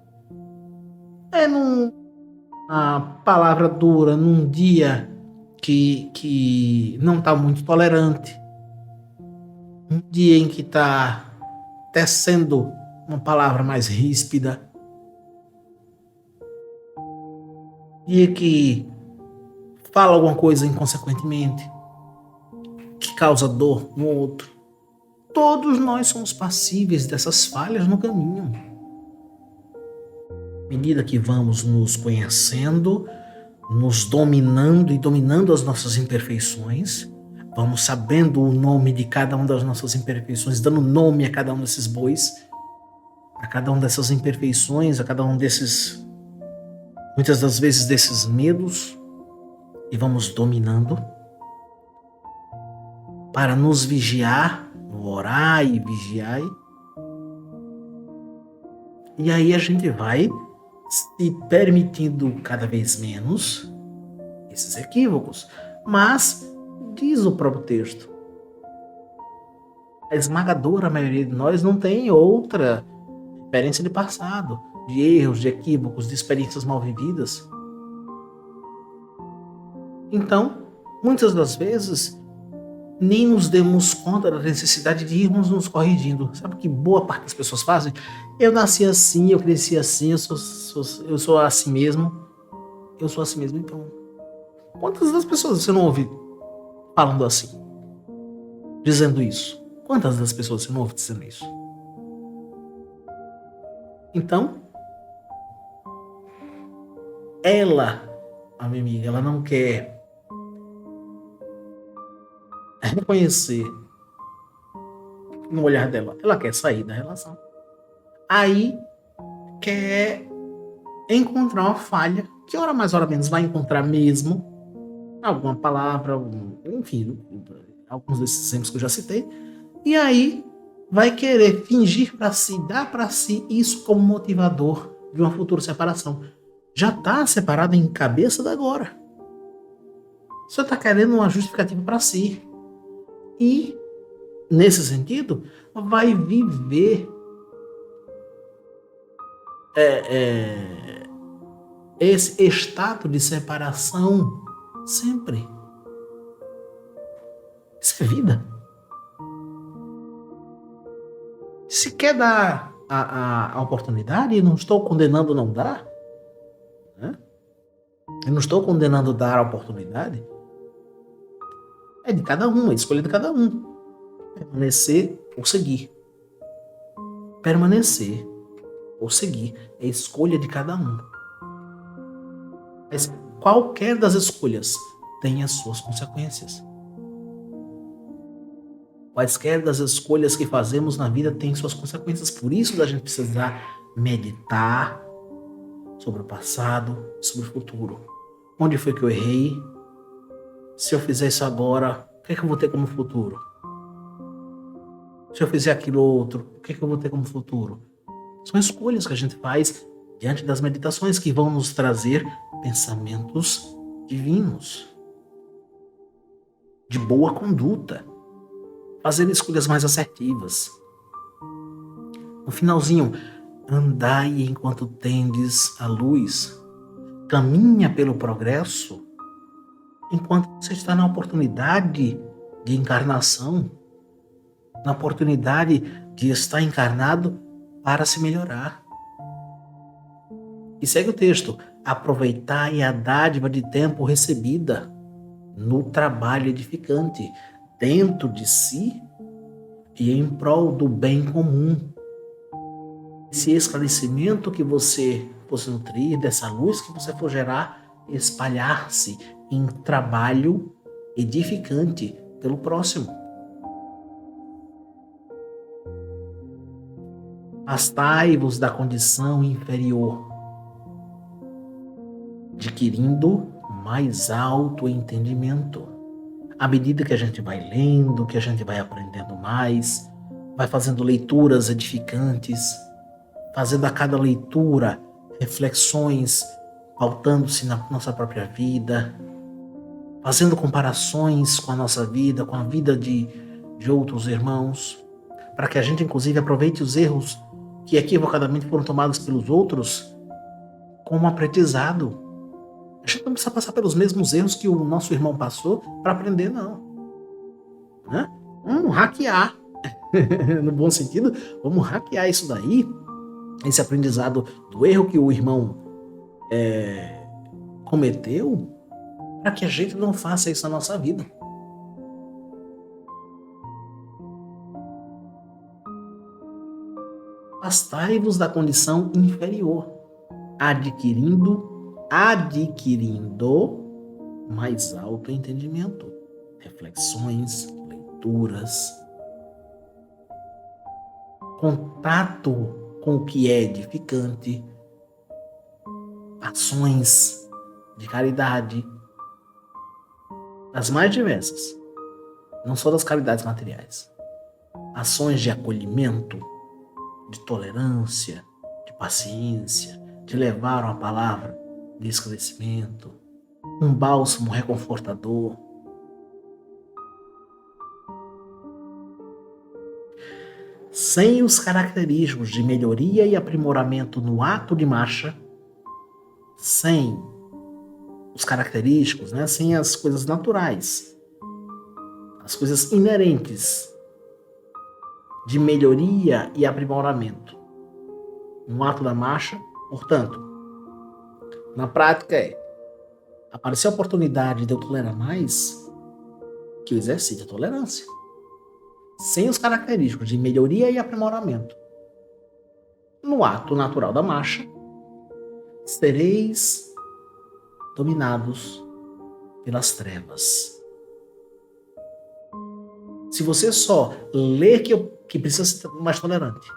A palavra dura num dia que não está muito tolerante. Um dia em que está tecendo uma palavra mais ríspida. Dia que fala alguma coisa inconsequentemente, que causa dor no outro. Todos nós somos passíveis dessas falhas no caminho. medida que vamos nos conhecendo, nos dominando e dominando as nossas imperfeições, vamos sabendo o nome de cada uma das nossas imperfeições, dando nome a cada um desses bois, a cada uma dessas imperfeições, a cada um desses, muitas das vezes, desses medos, e vamos dominando para nos vigiar, orar e vigiar. E aí a gente vai se permitindo cada vez menos esses equívocos. Mas, diz o próprio texto, a esmagadora maioria de nós não tem outra experiência de passado, de erros, de equívocos, de experiências mal vividas. Então, muitas das vezes, nem nos demos conta da necessidade de irmos nos corrigindo. Sabe o que boa parte das pessoas fazem? Eu nasci assim, eu cresci assim, eu sou assim mesmo. Eu sou assim mesmo, então. Quantas das pessoas você não ouve falando assim? Dizendo isso? Quantas das pessoas você não ouve dizendo isso? Então, ela, a minha amiga, ela não quer reconhecer no olhar dela, ela quer sair da relação. Aí quer encontrar uma falha, que hora mais hora menos vai encontrar mesmo, alguma palavra, enfim, alguns desses exemplos que eu já citei, e aí vai querer fingir para si, dar para si isso como motivador de uma futura separação. Já está separado em cabeça da agora. Você está querendo uma justificativa para si. E, nesse sentido, vai viver esse estado de separação sempre. Isso é vida. Se quer dar a oportunidade, e não estou condenando não dar, né? Eu não estou condenando dar a oportunidade. É de cada um, é escolha de cada um. Permanecer ou seguir. Permanecer ou seguir é escolha de cada um. Mas qualquer das escolhas tem as suas consequências. Quaisquer das escolhas que fazemos na vida têm suas consequências. Por isso a gente precisa meditar sobre o passado, sobre o futuro. Onde foi que eu errei? Se eu fizer isso agora, o que é que eu vou ter como futuro? Se eu fizer aquilo outro, o que é que eu vou ter como futuro? São escolhas que a gente faz diante das meditações que vão nos trazer pensamentos divinos, de boa conduta, fazer escolhas mais assertivas. No finalzinho, andai enquanto tendes a luz, caminha pelo progresso, enquanto você está na oportunidade de encarnação, na oportunidade de estar encarnado para se melhorar. E segue o texto, aproveitai a dádiva de tempo recebida no trabalho edificante, dentro de si e em prol do bem comum. Esse esclarecimento que você fosse nutrir, dessa luz que você for gerar, espalhar-se em trabalho edificante pelo próximo. Afastai-vos da condição inferior, adquirindo mais alto entendimento. À medida que a gente vai lendo, que a gente vai aprendendo mais, vai fazendo leituras edificantes, fazendo a cada leitura reflexões, pautando-se na nossa própria vida, fazendo comparações com a nossa vida, com a vida de outros irmãos, para que a gente, inclusive, aproveite os erros que equivocadamente foram tomados pelos outros como aprendizado. A gente não precisa passar pelos mesmos erros que o nosso irmão passou para aprender, não. Né? Vamos hackear, no bom sentido, vamos hackear isso daí, esse aprendizado do erro que o irmão cometeu, para que a gente não faça isso na nossa vida. Afastai-vos da condição inferior, adquirindo mais alto entendimento, reflexões, leituras, contato com o que é edificante, ações de caridade, as mais diversas, não só das caridades materiais, ações de acolhimento, de tolerância, de paciência, de levar uma palavra de esclarecimento, um bálsamo reconfortador. Sem os característicos de melhoria e aprimoramento no ato de marcha, sem os característicos, sem as coisas naturais, as coisas inerentes de melhoria e aprimoramento no ato da marcha, portanto, na prática aparecer a oportunidade de eu tolerar mais, que eu exercite a tolerância. Sem os característicos de melhoria e aprimoramento no ato natural da marcha, sereis dominados pelas trevas. Se você só ler que precisa ser mais tolerante,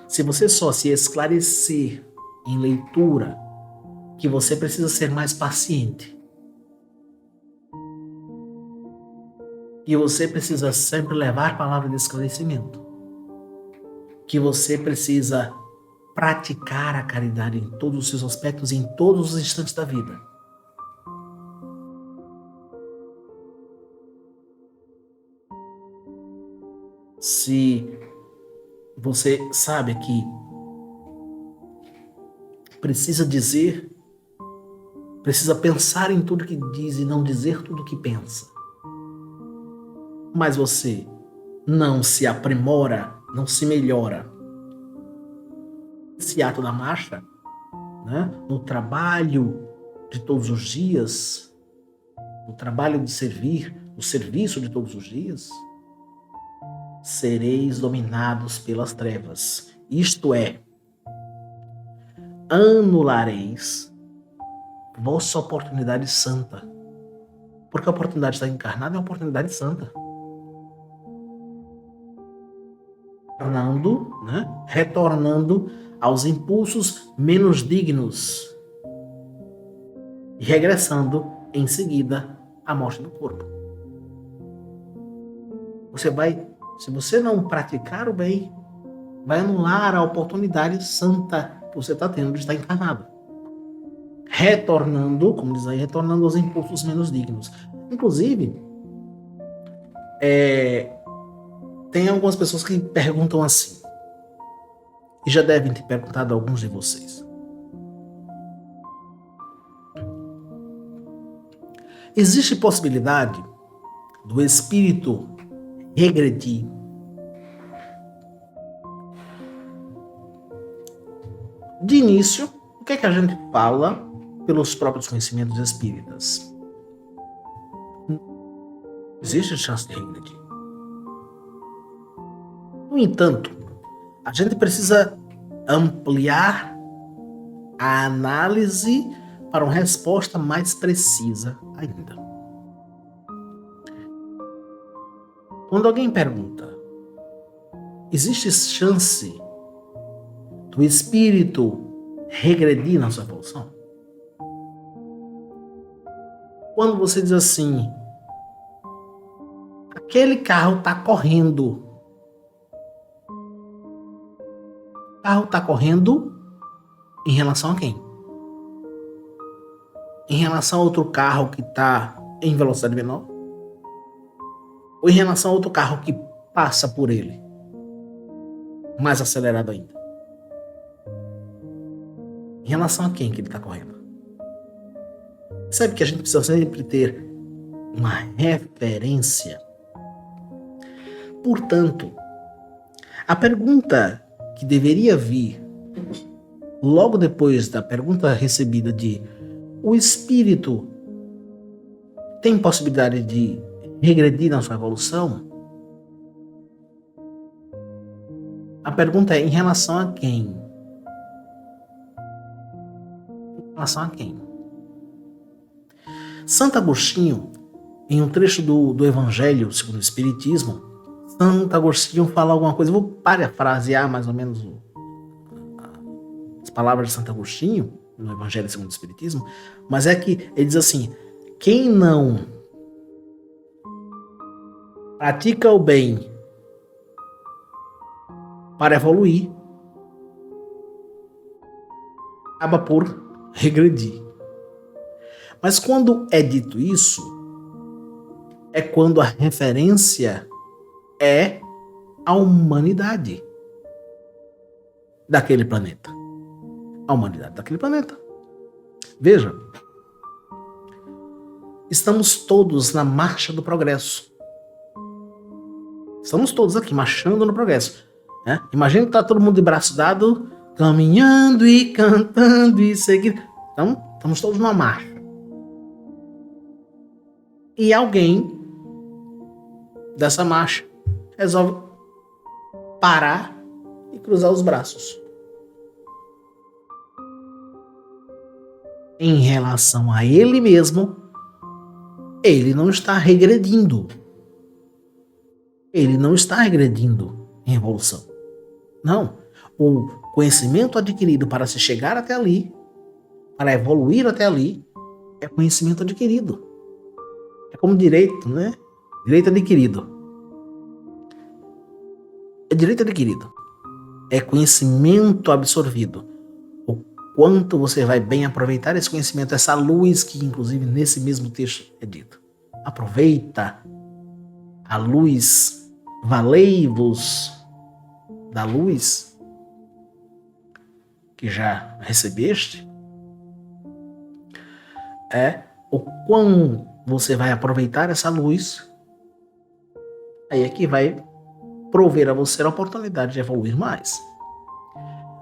se você só se esclarecer em leitura que você precisa ser mais paciente, que você precisa sempre levar a palavra de esclarecimento, que você precisa praticar a caridade em todos os seus aspectos, em todos os instantes da vida. Se você sabe que precisa pensar em tudo que diz e não dizer tudo que pensa, mas você não se aprimora, não se melhora esse ato da marcha, no trabalho de todos os dias, no trabalho de servir, no serviço de todos os dias, sereis dominados pelas trevas. Isto é, anulareis vossa oportunidade santa. Porque a oportunidade de estar encarnado é uma oportunidade santa. Retornando aos impulsos menos dignos e regressando em seguida à morte do corpo. Se você não praticar o bem, vai anular a oportunidade santa que você está tendo de estar encarnado. Retornando, como diz aí, retornando aos impulsos menos dignos. Inclusive, tem algumas pessoas que perguntam assim, e já devem ter perguntado a alguns de vocês. Existe possibilidade do espírito regredir? De início, o que é que a gente fala pelos próprios conhecimentos espíritas? Existe chance de regredir. No entanto, a gente precisa ampliar a análise para uma resposta mais precisa ainda. Quando alguém pergunta, existe chance do espírito regredir na sua evolução? Quando você diz assim, aquele carro está correndo. O carro está correndo em relação a quem? Em relação a outro carro que está em velocidade menor? Ou em relação a outro carro que passa por ele, mais acelerado ainda? Em relação a quem que ele está correndo? Sabe que a gente precisa sempre ter uma referência. Portanto, a pergunta que deveria vir logo depois da pergunta recebida de o espírito tem possibilidade de regredir na sua evolução? A pergunta é em relação a quem? relação a quem? Santo Agostinho, em um trecho do Evangelho segundo o Espiritismo, Santo Agostinho fala alguma coisa, vou parafrasear mais ou menos as palavras de Santo Agostinho, no Evangelho segundo o Espiritismo, mas é que ele diz assim: quem não pratica o bem para evoluir, acaba por regredir. Mas quando é dito isso, é quando a referência é a humanidade daquele planeta. A humanidade daquele planeta. Veja, estamos todos na marcha do progresso. Estamos todos aqui marchando no progresso. Né? Imagina que está todo mundo de braço dado, caminhando e cantando e seguindo. Então, estamos todos numa marcha. E alguém dessa marcha resolve parar e cruzar os braços. Em relação a ele mesmo, ele não está regredindo. Ele não está regredindo em evolução. Não. O conhecimento adquirido para se chegar até ali, para evoluir até ali, é conhecimento adquirido. É como direito, né? Direito adquirido. É direito adquirido. É conhecimento absorvido. O quanto você vai bem aproveitar esse conhecimento, essa luz que, inclusive, nesse mesmo texto é dito. Aproveita a luz, valei-vos da luz que já recebeste. É o quão você vai aproveitar essa luz, aí é que vai prover a você a oportunidade de evoluir mais.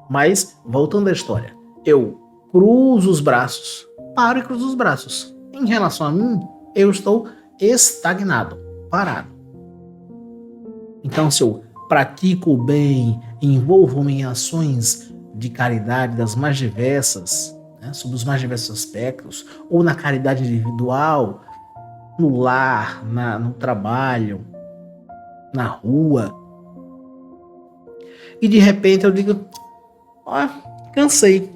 Mas, voltando à história, eu cruzo os braços, paro e cruzo os braços. Em relação a mim, eu estou estagnado, parado. Então, se eu pratico o bem, envolvo-me em ações de caridade das mais diversas, né, sobre os mais diversos aspectos, ou na caridade individual, no lar, no trabalho, na rua, e de repente eu digo: cansei,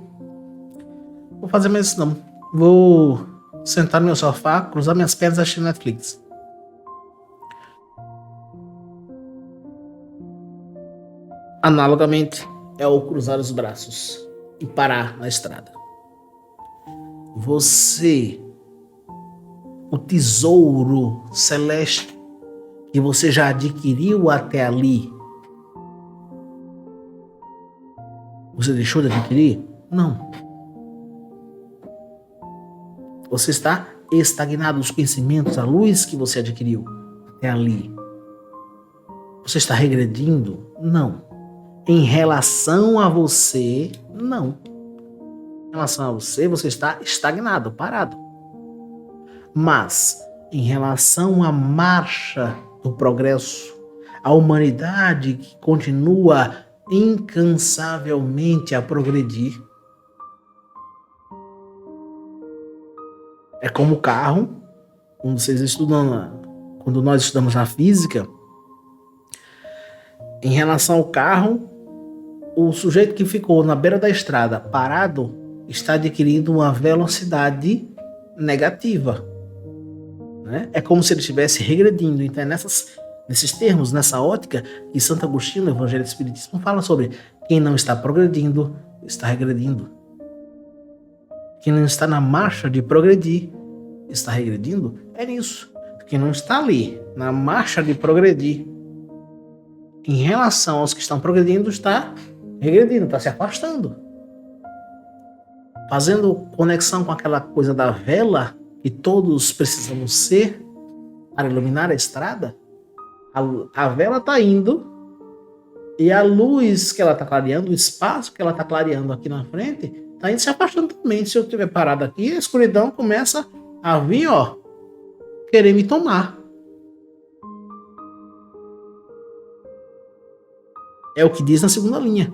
vou fazer mais isso não, vou sentar no meu sofá, cruzar minhas pernas e assistir Netflix. Analogamente, é o cruzar os braços e parar na estrada. Você, o tesouro celeste que você já adquiriu até ali, você deixou de adquirir? Não. Você está estagnado nos conhecimentos, a luz que você adquiriu até ali. Você está regredindo? Não. Em relação a você, não. Em relação a você, você está estagnado, parado. Mas, em relação à marcha do progresso, a humanidade que continua incansavelmente a progredir, é como o carro, quando vocês estudam, quando nós estudamos na física, em relação ao carro, o sujeito que ficou na beira da estrada parado está adquirindo uma velocidade negativa. Né? É como se ele estivesse regredindo. Então é nesses termos, nessa ótica, que Santo Agostinho, no Evangelho do Espiritismo, fala sobre quem não está progredindo, está regredindo. Quem não está na marcha de progredir, está regredindo. É nisso. Quem não está ali, na marcha de progredir, em relação aos que estão progredindo, está regredindo, está se afastando. Fazendo conexão com aquela coisa da vela que todos precisamos ser para iluminar a estrada. A vela está indo e a luz que ela está clareando, o espaço que ela está clareando aqui na frente, está indo se afastando também. Se eu estiver parado aqui, a escuridão começa a vir, querer me tomar. É o que diz na segunda linha.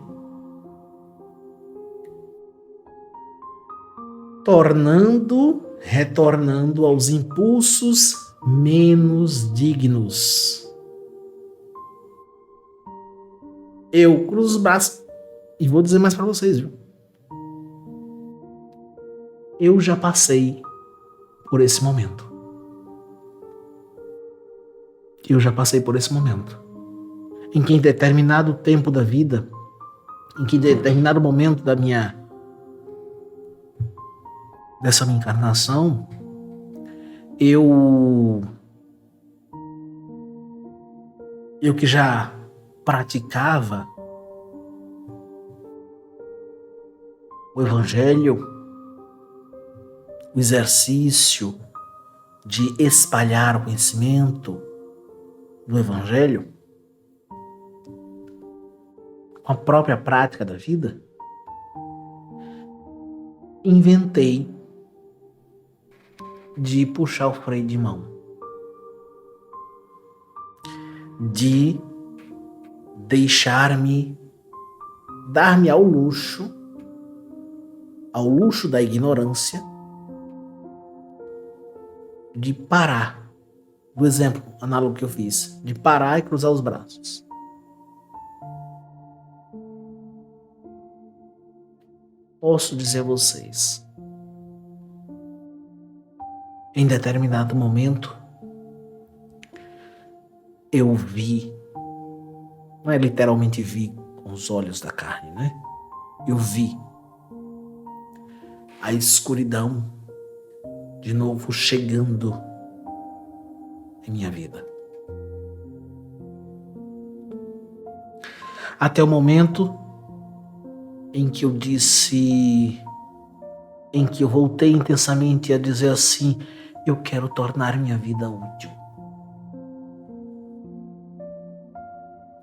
retornando aos impulsos menos dignos. Eu cruzo os braços e vou dizer mais para vocês, viu? Eu já passei por esse momento. Em que em determinado tempo da vida, em que em determinado momento dessa minha encarnação, eu que já praticava o Evangelho, o exercício de espalhar o conhecimento do Evangelho, com a própria prática da vida, inventei de puxar o freio de mão, de dar-me ao luxo da ignorância, de parar, do exemplo análogo que eu fiz, de parar e cruzar os braços. Posso dizer a vocês, em determinado momento, eu vi, não é literalmente vi com os olhos da carne, né? Eu vi a escuridão de novo chegando em minha vida. Até o momento em que eu voltei intensamente a dizer assim: eu quero tornar minha vida útil.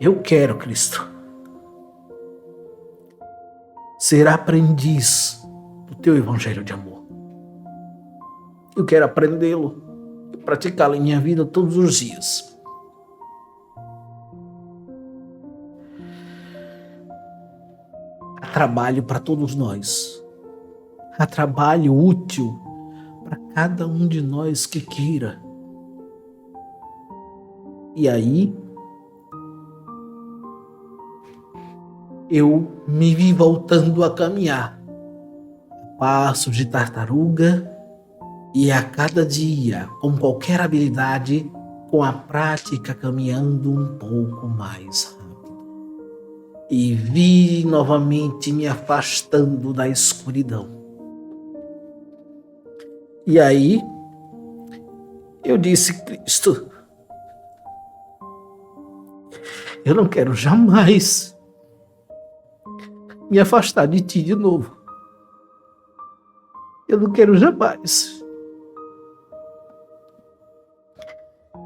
Eu quero, Cristo, ser aprendiz do teu evangelho de amor. Eu quero aprendê-lo e praticá-lo em minha vida todos os dias. Há trabalho para todos nós. Há trabalho útil para cada um de nós que queira. E aí, eu me vi voltando a caminhar, passos de tartaruga, e a cada dia, com qualquer habilidade, com a prática, caminhando um pouco mais rápido. E vi novamente me afastando da escuridão. E aí, eu disse: Cristo, eu não quero jamais me afastar de ti de novo. Eu não quero jamais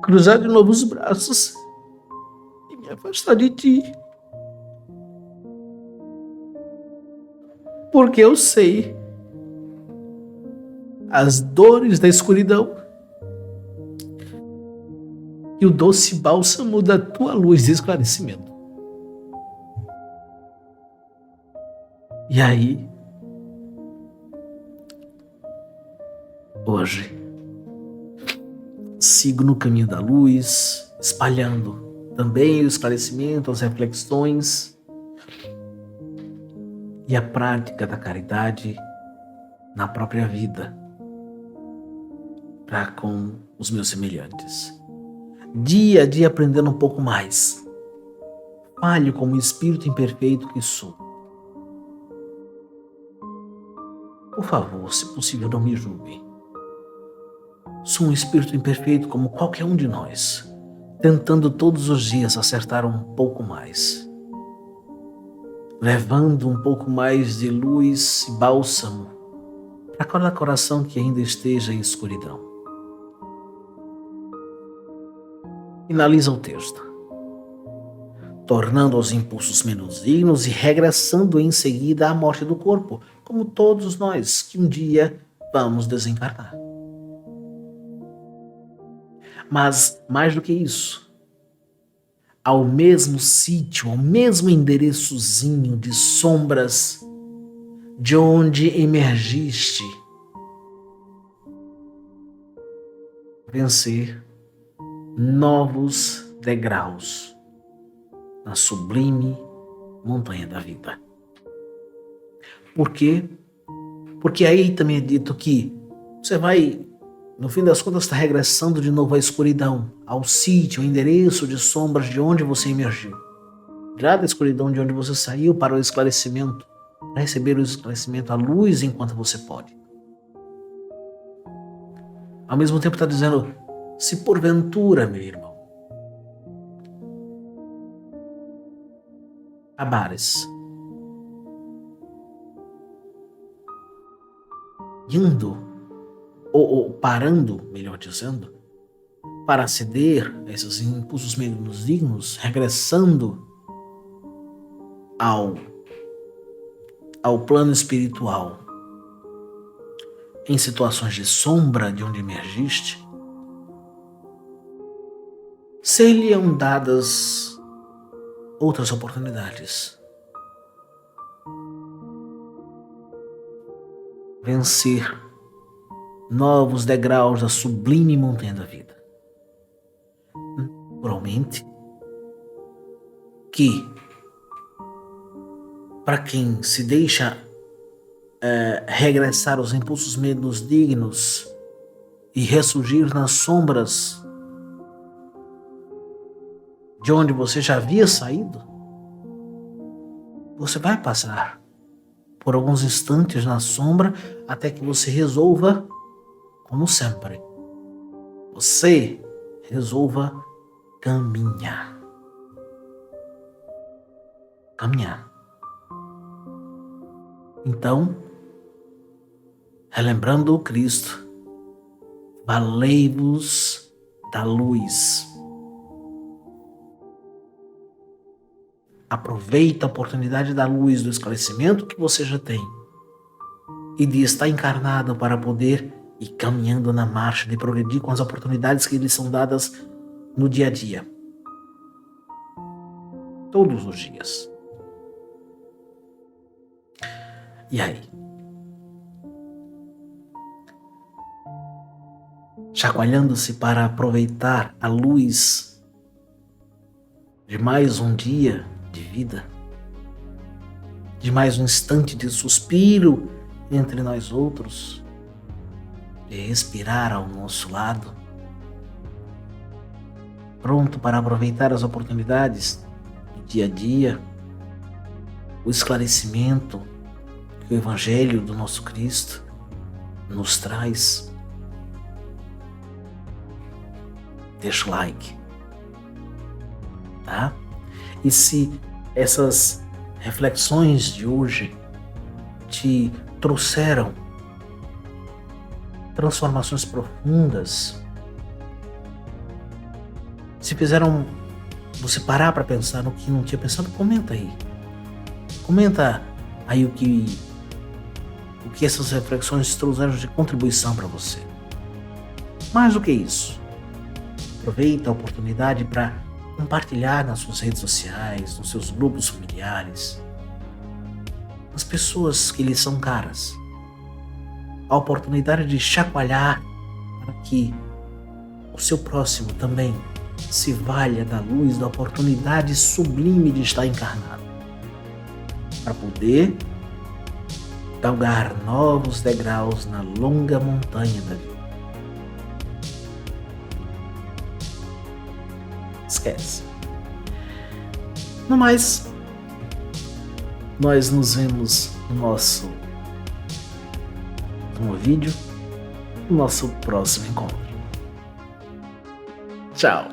cruzar de novo os braços e me afastar de ti. Porque eu sei as dores da escuridão e o doce bálsamo da tua luz de esclarecimento. E aí, hoje, sigo no caminho da luz, espalhando também o esclarecimento, as reflexões e a prática da caridade na própria vida para com os meus semelhantes. Dia a dia aprendendo um pouco mais. Falho como espírito imperfeito que sou. Por favor, se possível, não me julgue. Sou um espírito imperfeito como qualquer um de nós, tentando todos os dias acertar um pouco mais, levando um pouco mais de luz e bálsamo para cada coração que ainda esteja em escuridão. Finaliza o texto, tornando os impulsos menos dignos e regressando em seguida à morte do corpo, como todos nós que um dia vamos desencarnar. Mas, mais do que isso, ao mesmo sítio, ao mesmo endereçozinho de sombras de onde emergiste vencer novos degraus na sublime montanha da vida. Por quê? Porque aí também é dito que você vai, no fim das contas, estar regressando de novo à escuridão, ao sítio, ao endereço de sombras de onde você emergiu. Já da escuridão de onde você saiu para o esclarecimento, para receber o esclarecimento, a luz enquanto você pode. Ao mesmo tempo está dizendo, se porventura, meu irmão, acabares indo, ou parando, melhor dizendo, para ceder a esses impulsos menos dignos, regressando ao plano espiritual, em situações de sombra de onde emergiste, ser-lhe-ão dadas outras oportunidades. Vencer novos degraus da sublime montanha da vida. Naturalmente que, para quem se deixa regressar aos impulsos menos dignos e ressurgir nas sombras de onde você já havia saído, você vai passar por alguns instantes na sombra até que você resolva, como sempre, você resolva caminhar. Caminhar. Então, relembrando o Cristo, valei-vos da luz. Aproveita a oportunidade da luz, do esclarecimento que você já tem e de estar encarnado para poder ir caminhando na marcha, de progredir com as oportunidades que lhe são dadas no dia a dia. Todos os dias. E aí? Chacoalhando-se para aproveitar a luz de mais um dia de vida, de mais um instante de suspiro entre nós outros, de respirar ao nosso lado, pronto para aproveitar as oportunidades do dia a dia, o esclarecimento que o Evangelho do nosso Cristo nos traz. Deixa o like, tá? E se essas reflexões de hoje te trouxeram transformações profundas, se fizeram você parar para pensar no que não tinha pensado, comenta aí. Comenta aí o que essas reflexões trouxeram de contribuição para você. Mais do que isso, aproveita a oportunidade para compartilhar nas suas redes sociais, nos seus grupos familiares, as pessoas que lhe são caras, a oportunidade de chacoalhar para que o seu próximo também se valha da luz, da oportunidade sublime de estar encarnado, para poder galgar novos degraus na longa montanha da vida. Esquece. No mais, nós nos vemos no nosso vídeo, no nosso próximo encontro. Tchau!